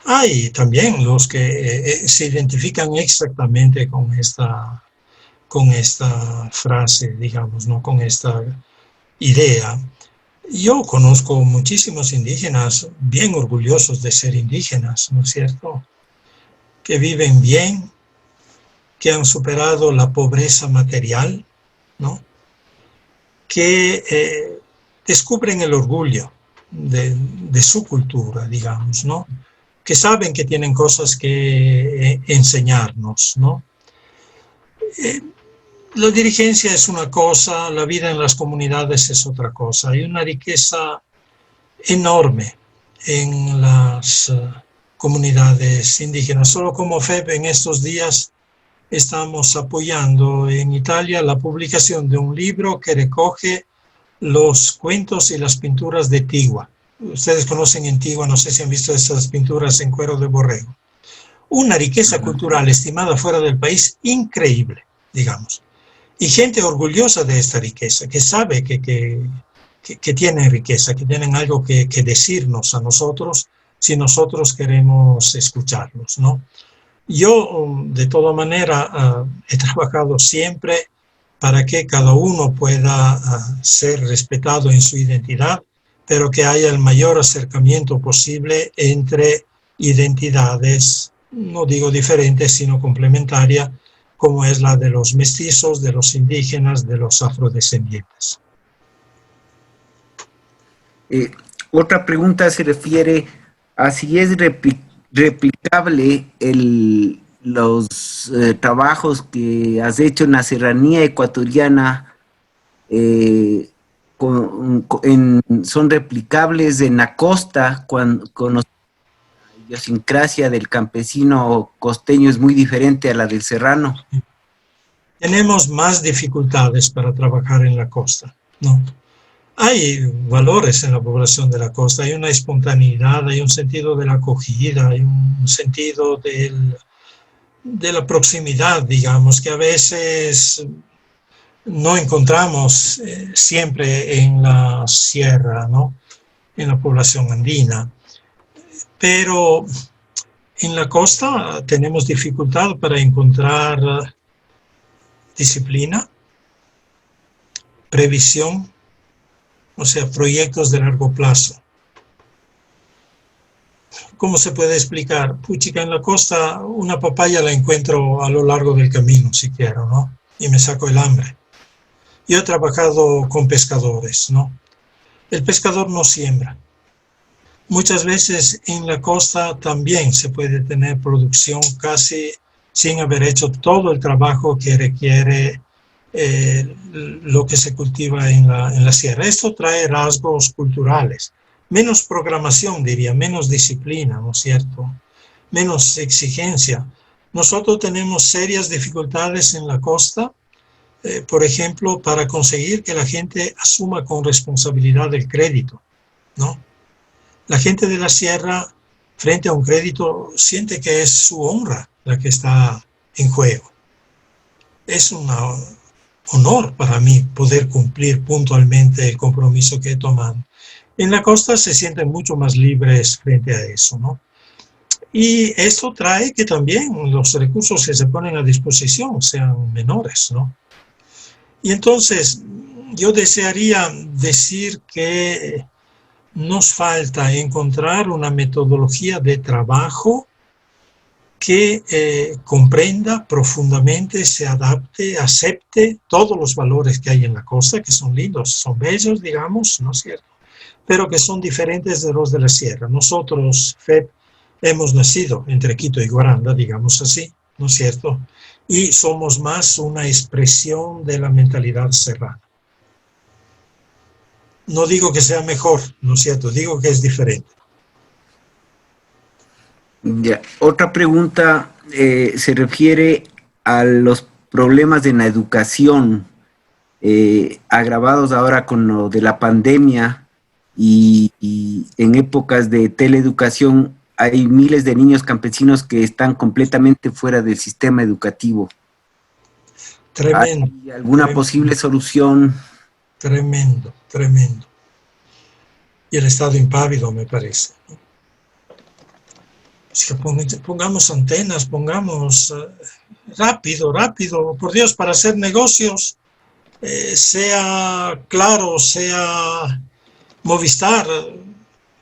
Speaker 2: Hay también los que se identifican exactamente con esta frase, digamos, ¿no?, con esta idea. Yo conozco muchísimos indígenas bien orgullosos de ser indígenas, ¿no es cierto?, que viven bien, que han superado la pobreza material, ¿no?, que descubren el orgullo de su cultura, digamos, ¿no?, que saben que tienen cosas que enseñarnos, ¿no? La dirigencia es una cosa, la vida en las comunidades es otra cosa. Hay una riqueza enorme en las comunidades indígenas. Solo como FEB en estos días estamos apoyando en Italia la publicación de un libro que recoge los cuentos y las pinturas de Tigua. Ustedes conocen Antigua, no sé si han visto esas pinturas en cuero de borrego. Una riqueza cultural estimada fuera del país increíble, digamos. Y gente orgullosa de esta riqueza, que sabe que tienen riqueza, que tienen algo que decirnos a nosotros si nosotros queremos escucharlos, ¿no? Yo, de toda manera, he trabajado siempre para que cada uno pueda ser respetado en su identidad, pero que haya el mayor acercamiento posible entre identidades, no digo diferentes, sino complementarias, como es la de los mestizos, de los indígenas, de los afrodescendientes.
Speaker 3: Otra pregunta se refiere a si es replicable los trabajos que has hecho en la serranía ecuatoriana, son replicables en la costa, con la idiosincrasia del campesino costeño es muy diferente a la del serrano.
Speaker 2: Tenemos más dificultades para trabajar en la costa, ¿no? Hay valores en la población de la costa, hay una espontaneidad, hay un sentido de la acogida, hay un sentido de la proximidad, digamos, que a veces no encontramos siempre en la sierra, ¿no?, en la población andina. Pero en la costa tenemos dificultad para encontrar disciplina, previsión, o sea, proyectos de largo plazo. ¿Cómo se puede explicar? Puchica, en la costa una papaya la encuentro a lo largo del camino, si quiero, ¿no?, y me saco el hambre. Yo he trabajado con pescadores, ¿no? El pescador no siembra. Muchas veces en la costa también se puede tener producción casi sin haber hecho todo el trabajo que requiere lo que se cultiva en la sierra. Esto trae rasgos culturales, menos programación, diría, menos disciplina, ¿no es cierto?, menos exigencia. Nosotros tenemos serias dificultades en la costa, por ejemplo, para conseguir que la gente asuma con responsabilidad el crédito, ¿no? La gente de la sierra, frente a un crédito, siente que es su honra la que está en juego. Es un honor para mí poder cumplir puntualmente el compromiso que he tomado. En la costa se sienten mucho más libres frente a eso, ¿no? Y esto trae que también los recursos que se ponen a disposición sean menores, ¿no? Y entonces yo desearía decir que nos falta encontrar una metodología de trabajo que comprenda profundamente, se adapte, acepte todos los valores que hay en la costa, que son lindos, son bellos, digamos, ¿no es cierto?, pero que son diferentes de los de la sierra. Nosotros, FEP, hemos nacido entre Quito y Guaranda, digamos así, ¿no es cierto?, y somos más una expresión de la mentalidad serrana. No digo que sea mejor, ¿no es cierto?, digo que es diferente.
Speaker 3: Ya. Otra pregunta se refiere a los problemas en la educación, agravados ahora con lo de la pandemia y en épocas de teleeducación hay miles de niños campesinos que están completamente fuera del sistema educativo.
Speaker 2: Tremendo.
Speaker 3: ¿Hay alguna
Speaker 2: tremendo,
Speaker 3: posible solución?
Speaker 2: Tremendo, tremendo. Y el estado impávido, me parece, ¿no? Es que pongamos antenas, pongamos rápido, por Dios, para hacer negocios, sea Claro, sea Movistar,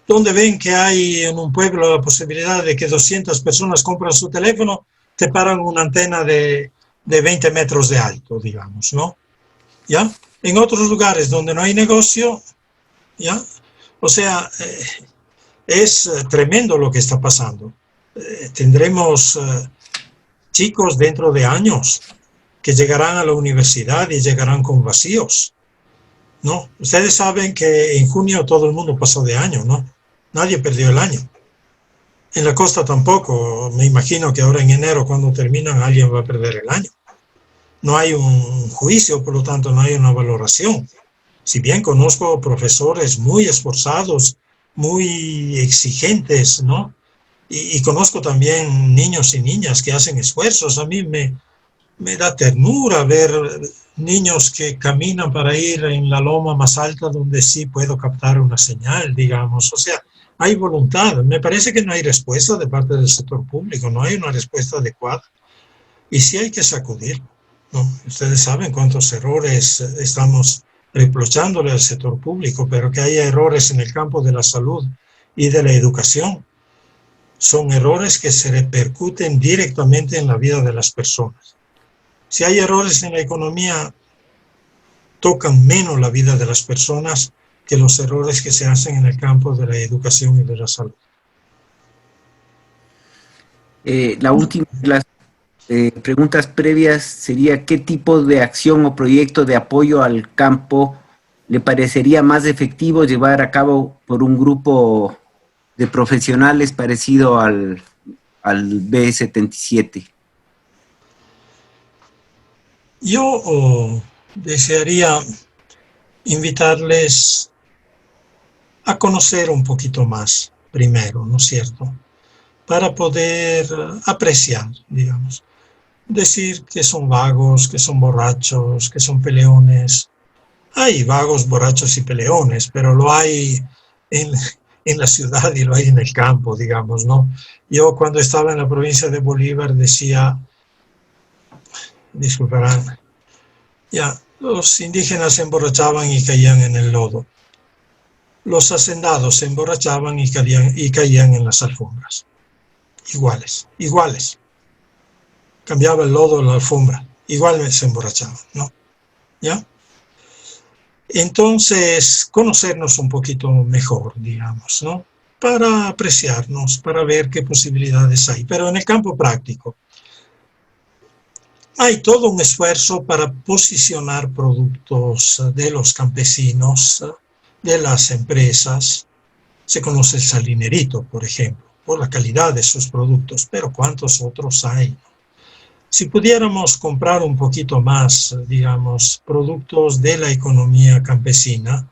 Speaker 2: donde ven que hay en un pueblo la posibilidad de que 200 personas compran su teléfono, te paran una antena de 20 metros de alto, digamos, ¿no? ¿Ya? En otros lugares donde no hay negocio, ¿ya? O sea, es tremendo lo que está pasando. Tendremos chicos dentro de años que llegarán a la universidad y llegarán con vacíos, ¿no? Ustedes saben que en junio todo el mundo pasó de año, ¿no? Nadie perdió el año. En la costa tampoco. Me imagino que ahora en enero, cuando terminan, alguien va a perder el año. No hay un juicio, por lo tanto, no hay una valoración. Si bien conozco profesores muy esforzados, muy exigentes, ¿no? Y conozco también niños y niñas que hacen esfuerzos. A mí me da ternura ver niños que caminan para ir en la loma más alta donde sí puedo captar una señal, digamos. O sea, hay voluntad. Me parece que no hay respuesta de parte del sector público, no hay una respuesta adecuada. Y sí hay que sacudir, ¿no? Ustedes saben cuántos errores estamos reprochándole al sector público, pero que haya errores en el campo de la salud y de la educación son errores que se repercuten directamente en la vida de las personas. Si hay errores en la economía, tocan menos la vida de las personas que los errores que se hacen en el campo de la educación y de la salud.
Speaker 3: La última de las preguntas previas sería: ¿qué tipo de acción o proyecto de apoyo al campo le parecería más efectivo llevar a cabo por un grupo de profesionales parecido al B77?
Speaker 2: Yo desearía invitarles a conocer un poquito más primero, ¿no es cierto?, para poder apreciar, digamos. Decir que son vagos, que son borrachos, que son peleones. Hay vagos, borrachos y peleones, pero lo hay en la ciudad y lo hay en el campo, digamos, ¿no? Yo cuando estaba en la provincia de Bolívar decía, disculparán, ya, los indígenas se emborrachaban y caían en el lodo. Los hacendados se emborrachaban y caían en las alfombras. Iguales. Cambiaba el lodo en la alfombra, igual se emborrachaban, ¿no? ¿Ya? Entonces, conocernos un poquito mejor, digamos, ¿no? Para apreciarnos, para ver qué posibilidades hay. Pero en el campo práctico, hay todo un esfuerzo para posicionar productos de los campesinos, de las empresas. Se conoce el salinerito, por ejemplo, por la calidad de sus productos, pero ¿cuántos otros hay? Si pudiéramos comprar un poquito más, digamos, productos de la economía campesina,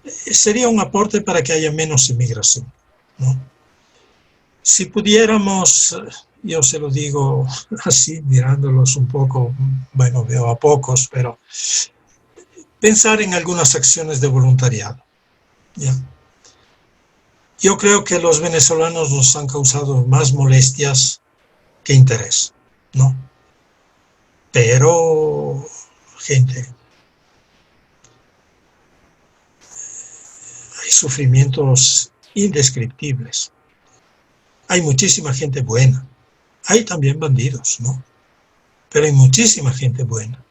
Speaker 2: sería un aporte para que haya menos inmigración, ¿no? Si pudiéramos, yo se lo digo así, mirándolos un poco, bueno, veo a pocos, pero pensar en algunas acciones de voluntariado, ¿ya? Yo creo que los venezolanos nos han causado más molestias que interés, ¿no? Pero, gente, hay sufrimientos indescriptibles. Hay muchísima gente buena, hay también bandidos, ¿no? Pero hay muchísima gente buena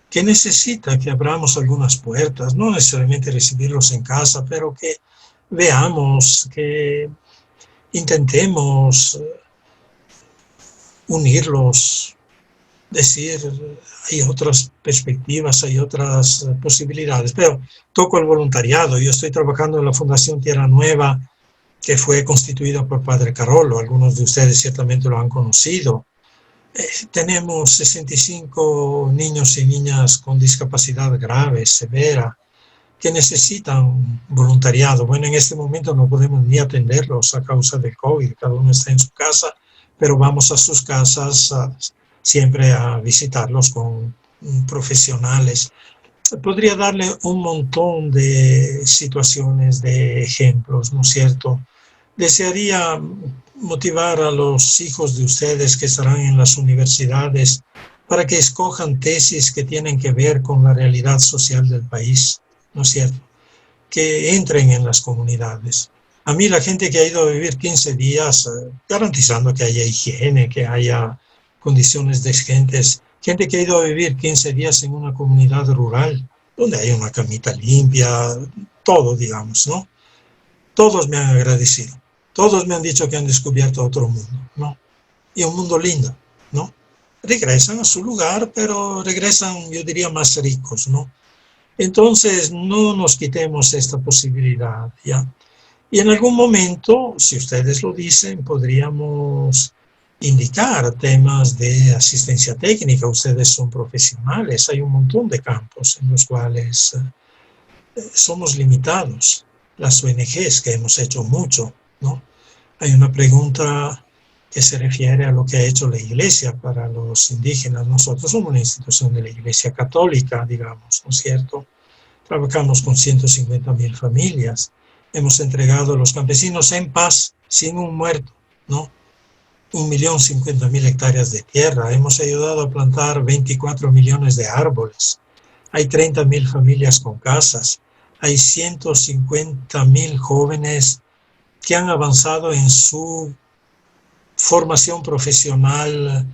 Speaker 2: que necesita que abramos algunas puertas, no necesariamente recibirlos en casa, pero que veamos, que intentemos unirlos, decir, hay otras perspectivas, hay otras posibilidades. Pero toco el voluntariado. Yo estoy trabajando en la Fundación Tierra Nueva, que fue constituida por Padre Carollo. Algunos de ustedes ciertamente lo han conocido. Tenemos 65 niños y niñas con discapacidad grave, severa, que necesitan voluntariado. Bueno, en este momento no podemos ni atenderlos a causa del COVID, cada uno está en su casa, pero vamos a sus casas siempre a visitarlos con profesionales. Podría darle un montón de situaciones, de ejemplos, ¿no es cierto? Desearía motivar a los hijos de ustedes que estarán en las universidades para que escojan tesis que tienen que ver con la realidad social del país, ¿no es cierto? Que entren en las comunidades. A mí la gente que ha ido a vivir 15 días, garantizando que haya higiene, que haya condiciones decentes, gente que ha ido a vivir 15 días en una comunidad rural, donde hay una camita limpia, todo, digamos, ¿no? Todos me han agradecido. Todos me han dicho que han descubierto otro mundo, ¿no? Y un mundo lindo, ¿no? Regresan a su lugar, pero regresan, yo diría, más ricos, ¿no? Entonces, no nos quitemos esta posibilidad, ¿ya? Y en algún momento, si ustedes lo dicen, podríamos indicar temas de asistencia técnica. Ustedes son profesionales, hay un montón de campos en los cuales somos limitados. Las ONGs, que hemos hecho mucho, ¿no? Hay una pregunta que se refiere a lo que ha hecho la Iglesia para los indígenas. Nosotros somos una institución de la Iglesia Católica, digamos, ¿no es cierto? Trabajamos con 150.000 familias. Hemos entregado a los campesinos en paz, sin un muerto, ¿no? 1.050.000 hectáreas de tierra. Hemos ayudado a plantar 24 millones de árboles. Hay 30.000 familias con casas. Hay 150.000 jóvenes que han avanzado en su formación profesional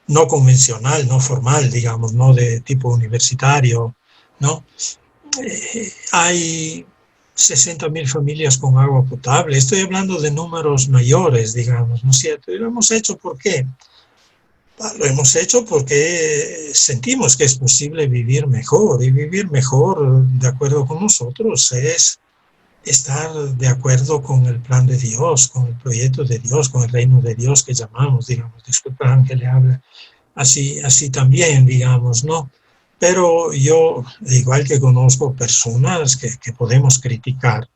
Speaker 2: no convencional, no formal, digamos, no de tipo universitario, ¿no? Hay 60.000 familias con agua potable. Estoy hablando de números mayores, digamos, ¿no es cierto? Y lo hemos hecho ¿por qué? Lo hemos hecho porque sentimos que es posible vivir mejor, y vivir mejor, de acuerdo con nosotros, es estar de acuerdo con el plan de Dios, con el proyecto de Dios, con el reino de Dios que llamamos, digamos. Disculpen que le hable así también, digamos, ¿no? Pero yo, igual que conozco personas que podemos criticar,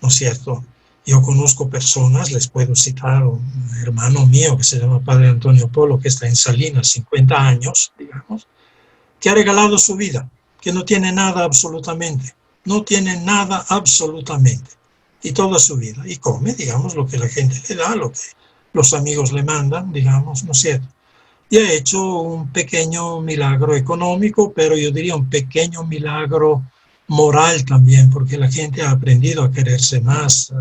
Speaker 2: ¿no es cierto? Yo conozco personas, les puedo citar un hermano mío que se llama Padre Antonio Polo, que está en Salinas, 50 años, digamos, que ha regalado su vida, que no tiene nada absolutamente, no tiene nada absolutamente, y toda su vida, y come, digamos, lo que la gente le da, lo que los amigos le mandan, digamos, ¿no es cierto? Y ha hecho un pequeño milagro económico, pero yo diría un pequeño milagro moral también, porque la gente ha aprendido a quererse más,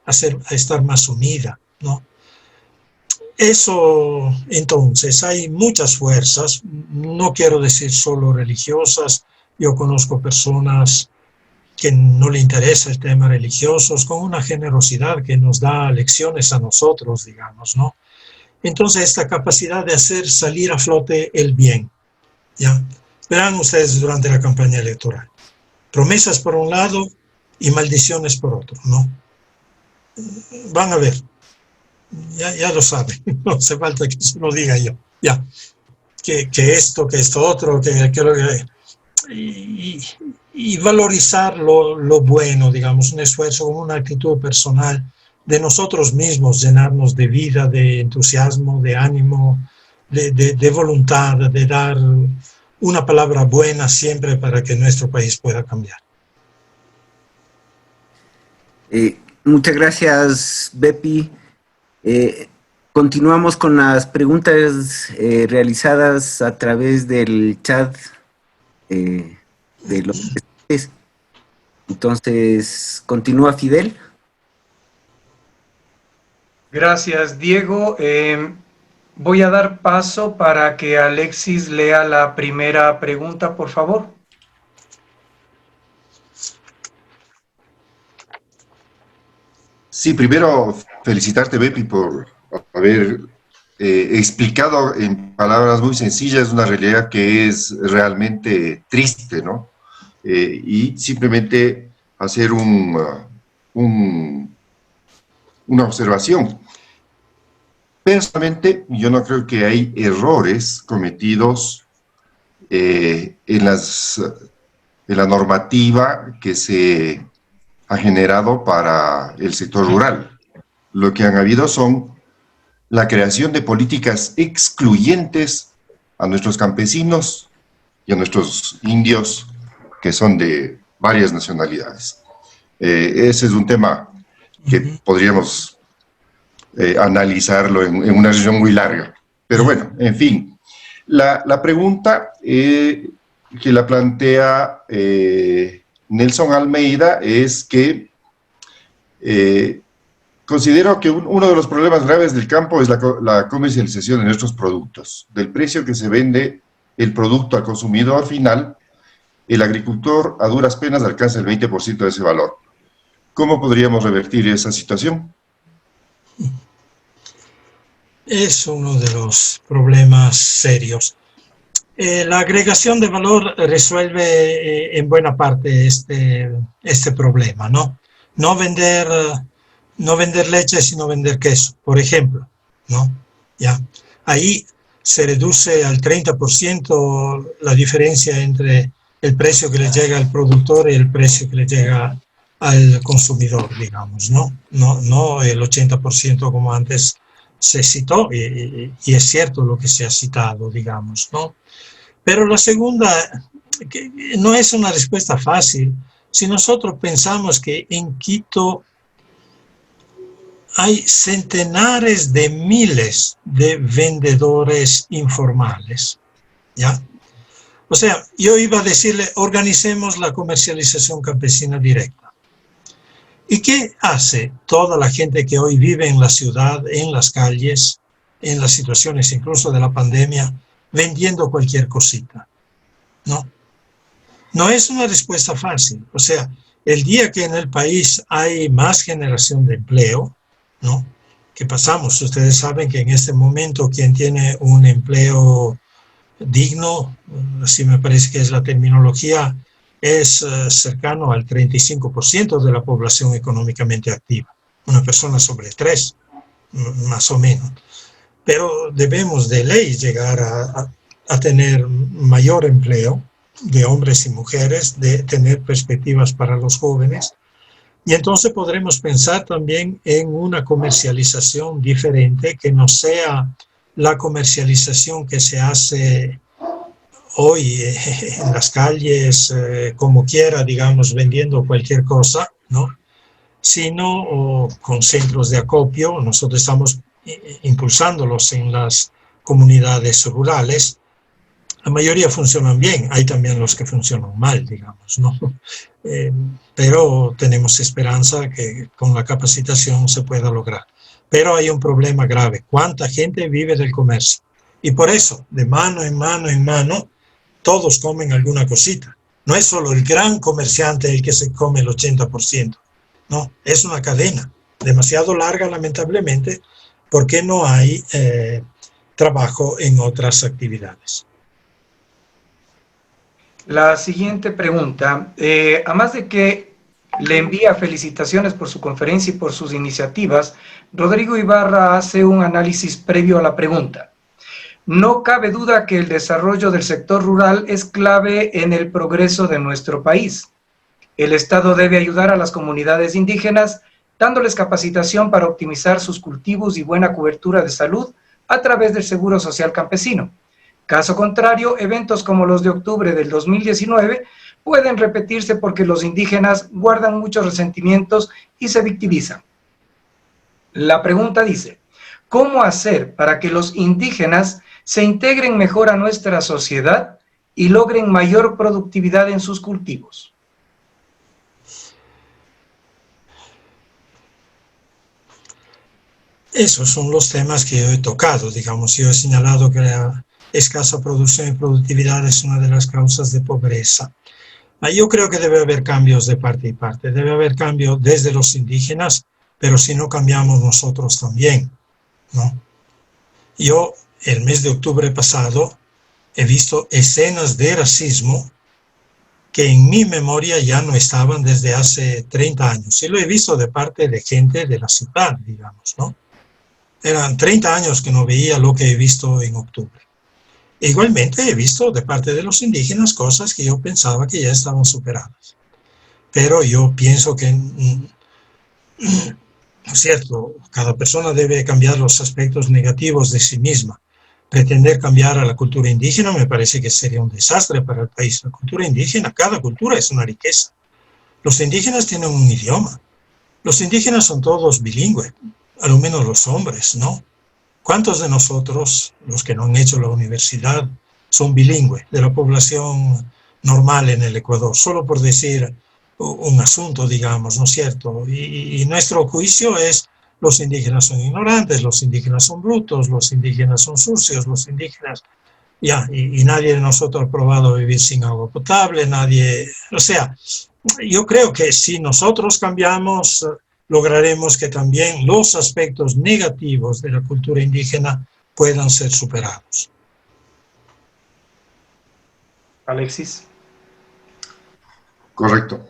Speaker 2: a estar más unida, ¿no? Eso, entonces, hay muchas fuerzas, no quiero decir solo religiosas. Yo conozco personas que no le interesa el tema religioso, con una generosidad que nos da lecciones a nosotros, digamos, ¿no? Entonces, esta capacidad de hacer salir a flote el bien, ¿ya? Verán ustedes durante la campaña electoral. Promesas por un lado y maldiciones por otro, ¿no? Van a ver. Ya lo saben, no hace falta que se lo diga yo. Ya. Que esto otro, y valorizar lo bueno, digamos, un esfuerzo, una actitud personal de nosotros mismos, llenarnos de vida, de entusiasmo, de ánimo, de voluntad, de dar una palabra buena siempre para que nuestro país pueda cambiar.
Speaker 3: Muchas gracias, Bepi. Continuamos con las preguntas realizadas a través del chat de los presentes. Entonces, continúa Fidel.
Speaker 4: Gracias, Diego. Voy a dar paso para que Alexis lea la primera pregunta, por favor.
Speaker 5: Sí, primero felicitarte, Bepi, por haber explicado en palabras muy sencillas una realidad que es realmente triste, ¿no? Y simplemente hacer una observación. Personalmente, yo no creo que hay errores cometidos en la normativa que se ha generado para el sector rural. Lo que han habido son la creación de políticas excluyentes a nuestros campesinos y a nuestros indios que son de varias nacionalidades. Ese es un tema que podríamos analizarlo en una sesión muy larga. Pero bueno, en fin, la pregunta que la plantea Nelson Almeida es que considero que uno de los problemas graves del campo es la comercialización de nuestros productos. Del precio que se vende el producto al consumidor final, el agricultor a duras penas alcanza el 20% de ese valor. ¿Cómo podríamos revertir esa situación?
Speaker 2: Es uno de los problemas serios. La agregación de valor resuelve en buena parte este problema, ¿no? No vender leche, sino vender queso, por ejemplo, ¿no? Ya. Ahí se reduce al 30% la diferencia entre el precio que le llega al productor y el precio que le llega al consumidor, digamos, ¿no? No el 80% como antes se citó, y es cierto lo que se ha citado, digamos, ¿no? Pero la segunda, que no es una respuesta fácil. Si nosotros pensamos que en Quito hay centenares de miles de vendedores informales, ¿ya? O sea, yo iba a decirle, organicemos la comercialización campesina directa. ¿Y qué hace toda la gente que hoy vive en la ciudad, en las calles, en las situaciones incluso de la pandemia, vendiendo cualquier cosita? No es una respuesta fácil. O sea, el día que en el país hay más generación de empleo, ¿no? ¿Qué pasamos? Ustedes saben que en este momento quien tiene un empleo digno, así me parece que es la terminología, es cercano al 35% de la población económicamente activa. Una persona sobre 3, más o menos. Pero debemos de ley llegar a tener mayor empleo de hombres y mujeres, de tener perspectivas para los jóvenes. Y entonces podremos pensar también en una comercialización diferente que no sea la comercialización que se hace hoy en las calles, como quiera, digamos, vendiendo cualquier cosa, ¿no? Sino con centros de acopio. Nosotros estamos impulsándolos en las comunidades rurales. La mayoría funcionan bien, hay también los que funcionan mal, digamos, ¿no? Pero tenemos esperanza que con la capacitación se pueda lograr. Pero hay un problema grave: ¿cuánta gente vive del comercio? Y por eso, de mano en mano en mano, todos comen alguna cosita. No es solo el gran comerciante el que se come el 80%, no, es una cadena demasiado larga, lamentablemente, porque no hay trabajo en otras actividades.
Speaker 4: La siguiente pregunta, además de que le envía felicitaciones por su conferencia y por sus iniciativas, Rodrigo Ibarra hace un análisis previo a la pregunta. No cabe duda que el desarrollo del sector rural es clave en el progreso de nuestro país. El Estado debe ayudar a las comunidades indígenas, dándoles capacitación para optimizar sus cultivos y buena cobertura de salud a través del Seguro Social Campesino. Caso contrario, eventos como los de octubre del 2019 pueden repetirse porque los indígenas guardan muchos resentimientos y se victimizan. La pregunta dice, ¿cómo hacer para que los indígenas se integren mejor a nuestra sociedad y logren mayor productividad en sus cultivos?
Speaker 2: Esos son los temas que yo he tocado, digamos. Yo he señalado que la escasa producción y productividad es una de las causas de pobreza. Yo creo que debe haber cambios de parte y parte. Debe haber cambio desde los indígenas, pero si no cambiamos nosotros también, ¿no? Yo, el mes de octubre pasado, he visto escenas de racismo que en mi memoria ya no estaban desde hace 30 años. Y lo he visto de parte de gente de la ciudad, digamos, ¿no? Eran 30 años que no veía lo que he visto en octubre. Igualmente he visto de parte de los indígenas cosas que yo pensaba que ya estaban superadas. Pero yo pienso que, no es cierto, cada persona debe cambiar los aspectos negativos de sí misma. Pretender cambiar a la cultura indígena me parece que sería un desastre para el país. La cultura indígena, cada cultura es una riqueza. Los indígenas tienen un idioma. Los indígenas son todos bilingües, a lo menos los hombres, ¿no? ¿Cuántos de nosotros, los que no han hecho la universidad, son bilingües de la población normal en el Ecuador? Solo por decir un asunto, digamos, ¿no es cierto? Y nuestro juicio es: los indígenas son ignorantes, los indígenas son brutos, los indígenas son sucios, los indígenas... y nadie de nosotros ha probado vivir sin agua potable, nadie... O sea, yo creo que si nosotros cambiamos, lograremos que también los aspectos negativos de la cultura indígena puedan ser superados.
Speaker 4: Alexis.
Speaker 5: Correcto.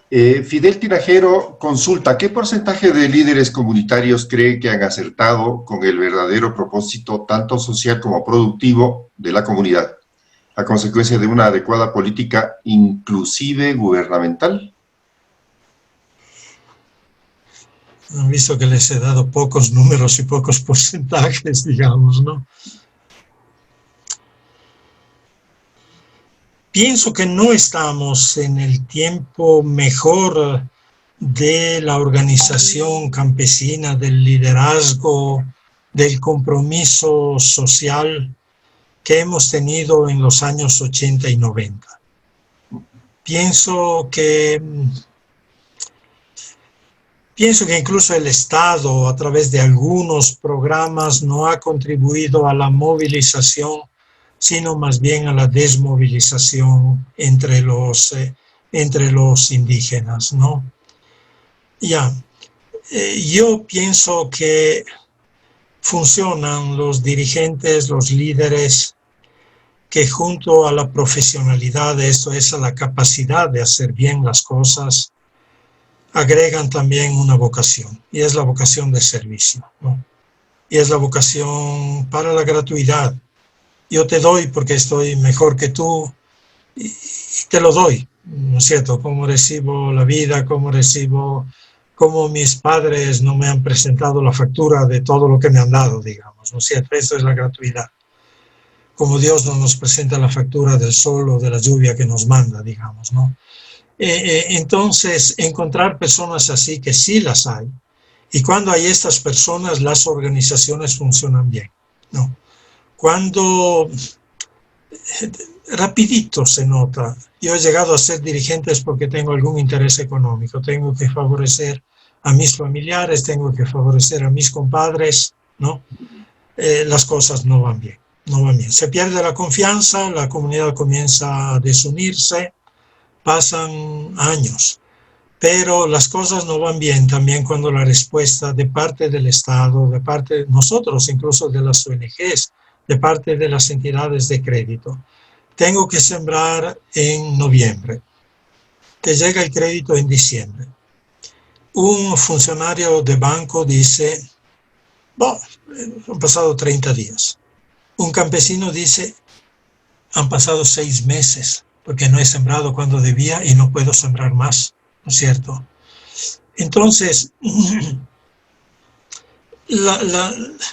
Speaker 5: Fidel Tinajero consulta: ¿qué porcentaje de líderes comunitarios cree que han acertado con el verdadero propósito, tanto social como productivo, de la comunidad, a consecuencia de una adecuada política, inclusive gubernamental?
Speaker 2: Han visto que les he dado pocos números y pocos porcentajes, digamos, ¿no? Pienso que no estamos en el tiempo mejor de la organización campesina, del liderazgo, del compromiso social que hemos tenido en los años 80 y 90. Pienso que incluso el Estado, a través de algunos programas, no ha contribuido a la movilización, sino más bien a la desmovilización entre los indígenas, ¿no? Yo pienso que funcionan los dirigentes, los líderes, que junto a la profesionalidad, esto es, a la capacidad de hacer bien las cosas, agregan también una vocación, y es la vocación de servicio, ¿no? Y es la vocación para la gratuidad. Yo te doy porque estoy mejor que tú y te lo doy, ¿no es cierto? Como recibo la vida, como mis padres no me han presentado la factura de todo lo que me han dado, digamos, ¿no es cierto? Eso es la gratuidad. Como Dios no nos presenta la factura del sol o de la lluvia que nos manda, digamos, ¿no? Entonces, encontrar personas así, que sí las hay, y cuando hay estas personas, las organizaciones funcionan bien, ¿no? Cuando rapidito se nota. Yo he llegado a ser dirigente porque tengo algún interés económico, tengo que favorecer a mis familiares, tengo que favorecer a mis compadres, ¿no? Las cosas no van bien, no van bien. Se pierde la confianza, la comunidad comienza a desunirse, pasan años, pero las cosas no van bien también cuando la respuesta de parte del Estado, de parte de nosotros, incluso de las ONGs, de parte de las entidades de crédito. Tengo que sembrar en noviembre. Te llega el crédito en diciembre. Un funcionario de banco dice: han pasado 30 días. Un campesino dice: han pasado 6 meses, porque no he sembrado cuando debía y no puedo sembrar más, ¿no es cierto? Entonces,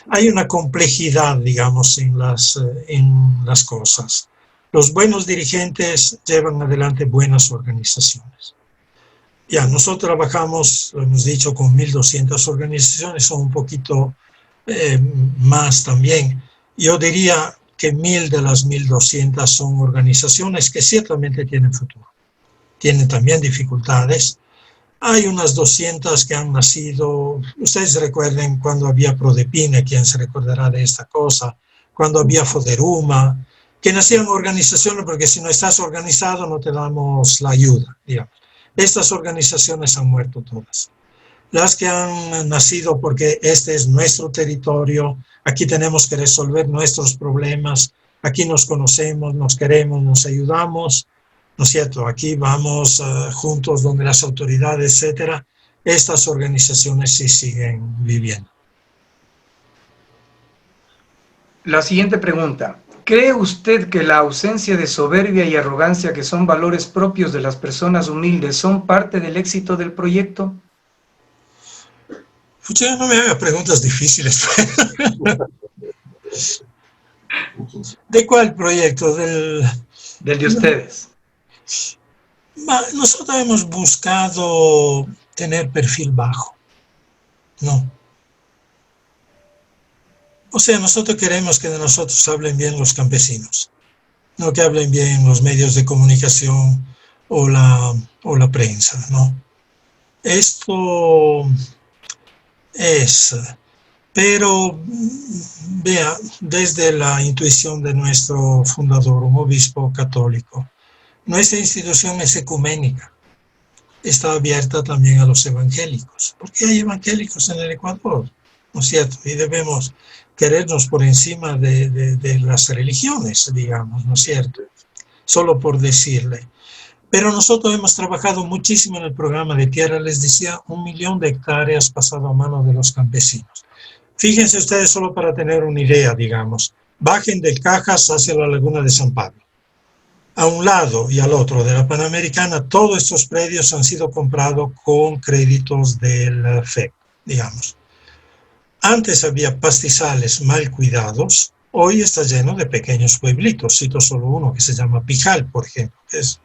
Speaker 2: hay una complejidad, digamos, en las cosas. Los buenos dirigentes llevan adelante buenas organizaciones. Nosotros trabajamos, lo hemos dicho, con 1.200 organizaciones, son un poquito más también. Yo diría que 1.000 de las 1.200 son organizaciones que ciertamente tienen futuro. Tienen también dificultades. Hay unas 200 que han nacido. Ustedes recuerden cuando había Prodepine, ¿quién se recordará de esta cosa? Cuando había Foderuma, que nacían organizaciones, porque si no estás organizado no te damos la ayuda, digamos. Estas organizaciones han muerto todas. Las que han nacido porque este es nuestro territorio, aquí tenemos que resolver nuestros problemas, aquí nos conocemos, nos queremos, nos ayudamos, ¿no es cierto? Aquí vamos juntos donde las autoridades, etcétera. Estas organizaciones sí siguen viviendo.
Speaker 4: La siguiente pregunta. ¿Cree usted que la ausencia de soberbia y arrogancia, que son valores propios de las personas humildes, son parte del éxito del proyecto?
Speaker 2: Pucha, no me haga preguntas difíciles. ¿De cuál proyecto?
Speaker 4: Del de ustedes.
Speaker 2: Nosotros hemos buscado tener perfil bajo. No. O sea, nosotros queremos que de nosotros hablen bien los campesinos, no que hablen bien los medios de comunicación o la prensa, ¿no? Esto es, pero vea, desde la intuición de nuestro fundador, un obispo católico, nuestra institución es ecuménica, está abierta también a los evangélicos, porque hay evangélicos en el Ecuador, ¿no es cierto? Y debemos querernos por encima de las religiones, digamos, ¿no es cierto? Solo por decirle. Pero nosotros hemos trabajado muchísimo en el programa de tierra, les decía, 1 millón de hectáreas pasado a mano de los campesinos. Fíjense ustedes, solo para tener una idea, digamos, bajen del Cajas hacia la laguna de San Pablo. A un lado y al otro de la Panamericana, todos estos predios han sido comprados con créditos del FEC, digamos. Antes había pastizales mal cuidados, hoy está lleno de pequeños pueblitos. Cito solo uno que se llama Pijal, por ejemplo, que es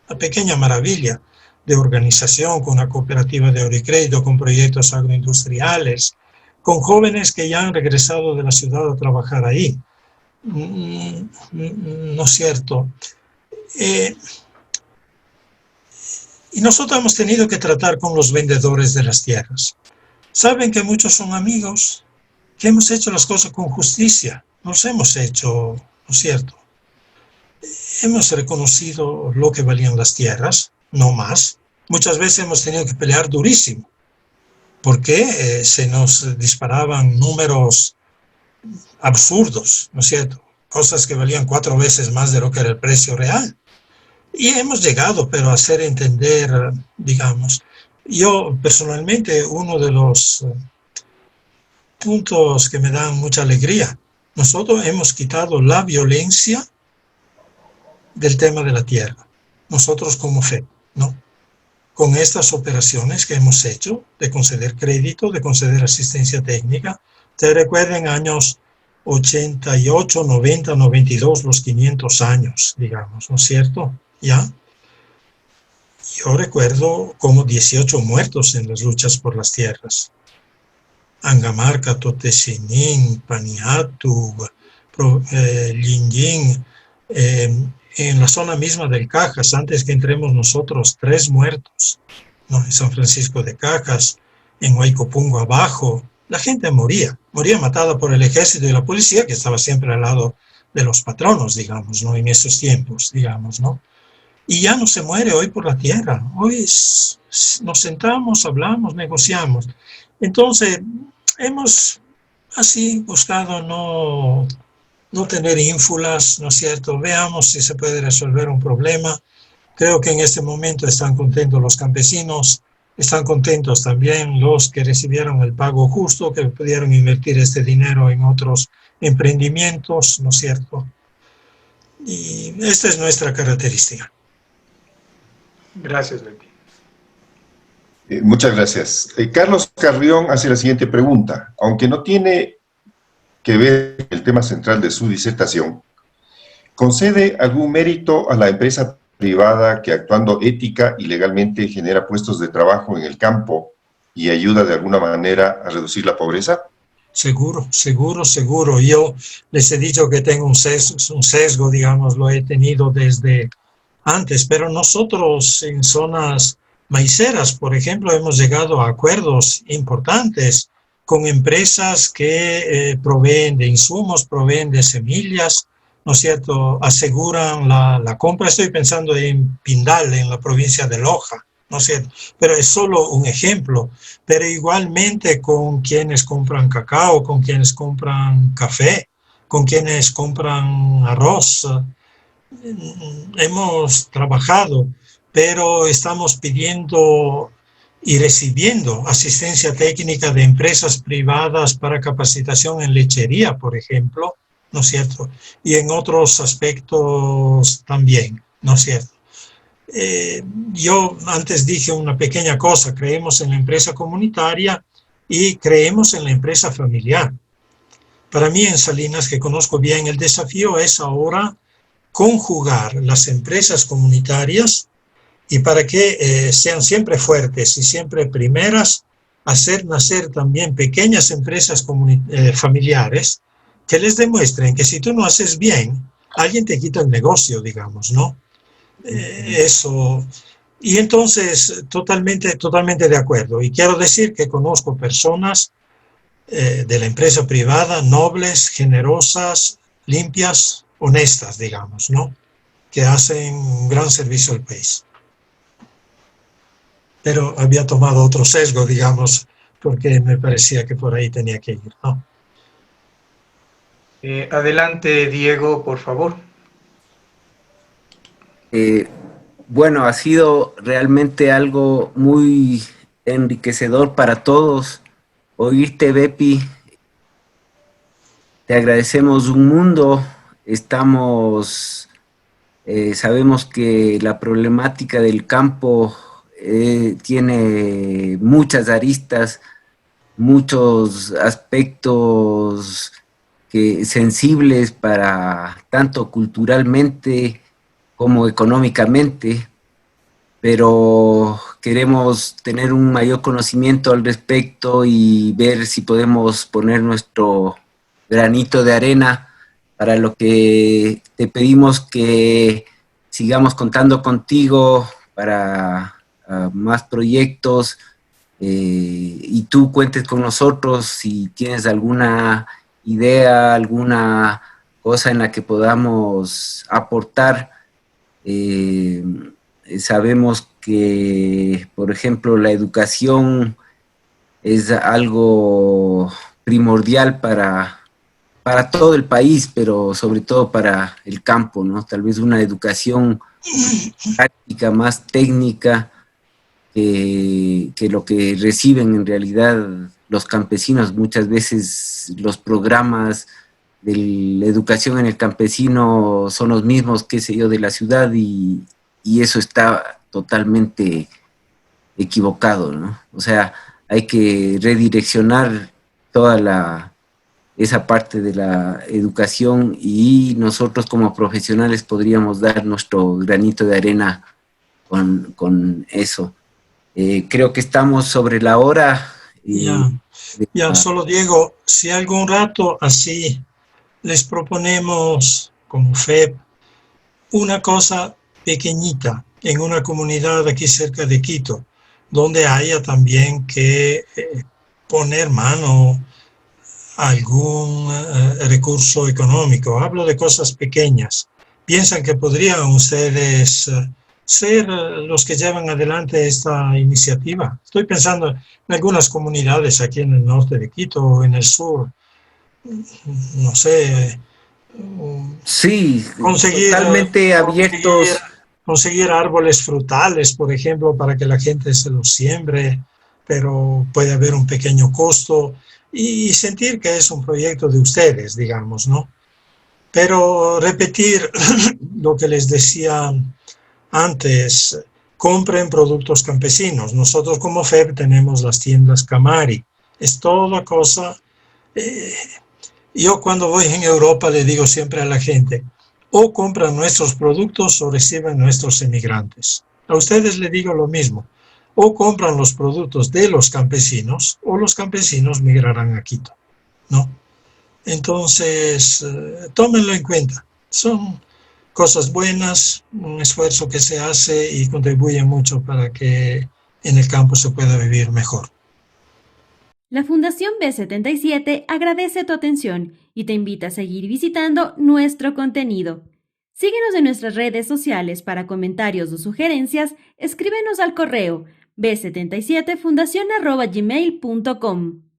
Speaker 2: una pequeña maravilla de organización con una cooperativa de ahorro y crédito, con proyectos agroindustriales, con jóvenes que ya han regresado de la ciudad a trabajar ahí. ¿No es cierto? Y nosotros hemos tenido que tratar con los vendedores de las tierras. Saben que muchos son amigos, que hemos hecho las cosas con justicia, nos hemos hecho, ¿no es cierto? Hemos reconocido lo que valían las tierras, no más. Muchas veces hemos tenido que pelear durísimo, porque se nos disparaban números absurdos, ¿no es cierto? Cosas que valían 4 veces más de lo que era el precio real. Y hemos llegado, pero a hacer entender, digamos, yo personalmente, uno de los puntos que me dan mucha alegría, nosotros hemos quitado la violencia del tema de la tierra, nosotros como FEC, ¿no? Con estas operaciones que hemos hecho de conceder crédito, de conceder asistencia técnica. Ustedes recuerden años 88, 90, 92, los 500 años, digamos, ¿no es cierto? ¿Ya? Yo recuerdo como 18 muertos en las luchas por las tierras. Angamarca, Totesinín, Paniatu, Lingín, en la zona misma del Cajas, antes que entremos nosotros, 3 muertos, ¿no? En San Francisco de Cajas, en Huaycopungo abajo, la gente moría matada por el ejército y la policía, que estaba siempre al lado de los patronos, digamos, ¿no? En esos tiempos, digamos, ¿no? Y ya no se muere hoy por la tierra. Hoy nos sentamos, hablamos, negociamos. Entonces, hemos así buscado no tener ínfulas, ¿no es cierto? Veamos si se puede resolver un problema. Creo que en este momento están contentos los campesinos, están contentos también los que recibieron el pago justo, que pudieron invertir este dinero en otros emprendimientos, ¿no es cierto? Y esta es nuestra característica.
Speaker 4: Gracias, Betty.
Speaker 5: Muchas gracias. Carlos Carrión hace la siguiente pregunta. Aunque no tiene que ver el tema central de su disertación, ¿concede algún mérito a la empresa privada que, actuando ética y legalmente, genera puestos de trabajo en el campo y ayuda de alguna manera a reducir la pobreza?
Speaker 2: Seguro, seguro, seguro. Yo les he dicho que tengo un sesgo, digamos, lo he tenido desde antes, pero nosotros en zonas maiceras, por ejemplo, hemos llegado a acuerdos importantes con empresas que proveen de insumos, proveen de semillas, ¿no es cierto? Aseguran la compra. Estoy pensando en Pindal, en la provincia de Loja, ¿no es cierto? Pero es solo un ejemplo. Pero igualmente con quienes compran cacao, con quienes compran café, con quienes compran arroz. Hemos trabajado, pero estamos pidiendo y recibiendo asistencia técnica de empresas privadas para capacitación en lechería, por ejemplo, ¿no es cierto? Y en otros aspectos también, ¿no es cierto? Yo antes dije una pequeña cosa: creemos en la empresa comunitaria y creemos en la empresa familiar. Para mí en Salinas, que conozco bien, el desafío es ahora conjugar las empresas comunitarias y para que sean siempre fuertes y siempre primeras, hacer nacer también pequeñas empresas familiares que les demuestren que si tú no haces bien, alguien te quita el negocio, digamos, ¿no? Eso. Y entonces, totalmente de acuerdo. Y quiero decir que conozco personas de la empresa privada, nobles, generosas, limpias, honestas, digamos, ¿no? Que hacen un gran servicio al país. Pero había tomado otro sesgo, digamos, porque me parecía que por ahí tenía que ir, ¿no?
Speaker 4: Adelante, Diego, por favor.
Speaker 3: Bueno, ha sido realmente algo muy enriquecedor para todos oírte, Bepi. Te agradecemos un mundo. Sabemos que la problemática del campo tiene muchas aristas, muchos aspectos sensibles para tanto culturalmente como económicamente, pero queremos tener un mayor conocimiento al respecto y ver si podemos poner nuestro granito de arena para lo que te pedimos, que sigamos contando contigo para más proyectos, y tú cuentes con nosotros si tienes alguna idea, alguna cosa en la que podamos aportar. Sabemos que, por ejemplo, la educación es algo primordial para todo el país, pero sobre todo para el campo, ¿no? Tal vez una educación práctica, más técnica, que lo que reciben en realidad los campesinos. Muchas veces los programas de la educación en el campesino son los mismos, qué sé yo, de la ciudad, y eso está totalmente equivocado, ¿no? O sea, hay que redireccionar toda esa parte de la educación, y nosotros como profesionales podríamos dar nuestro granito de arena con eso. Creo que estamos sobre la hora.
Speaker 2: Ya, solo Diego, si algún rato así les proponemos como FEP una cosa pequeñita en una comunidad aquí cerca de Quito, donde haya también que poner mano a algún recurso económico. Hablo de cosas pequeñas. ¿Piensan que podrían ustedes ser los que llevan adelante esta iniciativa? Estoy pensando en algunas comunidades aquí en el norte de Quito o en el sur. No sé.
Speaker 3: Sí, totalmente abiertos.
Speaker 2: Conseguir árboles frutales, por ejemplo, para que la gente se los siembre, pero puede haber un pequeño costo, y sentir que es un proyecto de ustedes, digamos, ¿no? Pero repetir lo que les decía antes: compren productos campesinos. Nosotros como FEB tenemos las tiendas Camari. Es toda cosa. Yo cuando voy en Europa le digo siempre a la gente: o compran nuestros productos o reciben nuestros emigrantes. A ustedes les digo lo mismo: o compran los productos de los campesinos o los campesinos migrarán a Quito, ¿no? Entonces, tómenlo en cuenta. Son cosas buenas, un esfuerzo que se hace y contribuye mucho para que en el campo se pueda vivir mejor.
Speaker 1: La Fundación B77 agradece tu atención y te invita a seguir visitando nuestro contenido. Síguenos en nuestras redes sociales para comentarios o sugerencias, escríbenos al correo b77fundacion@gmail.com.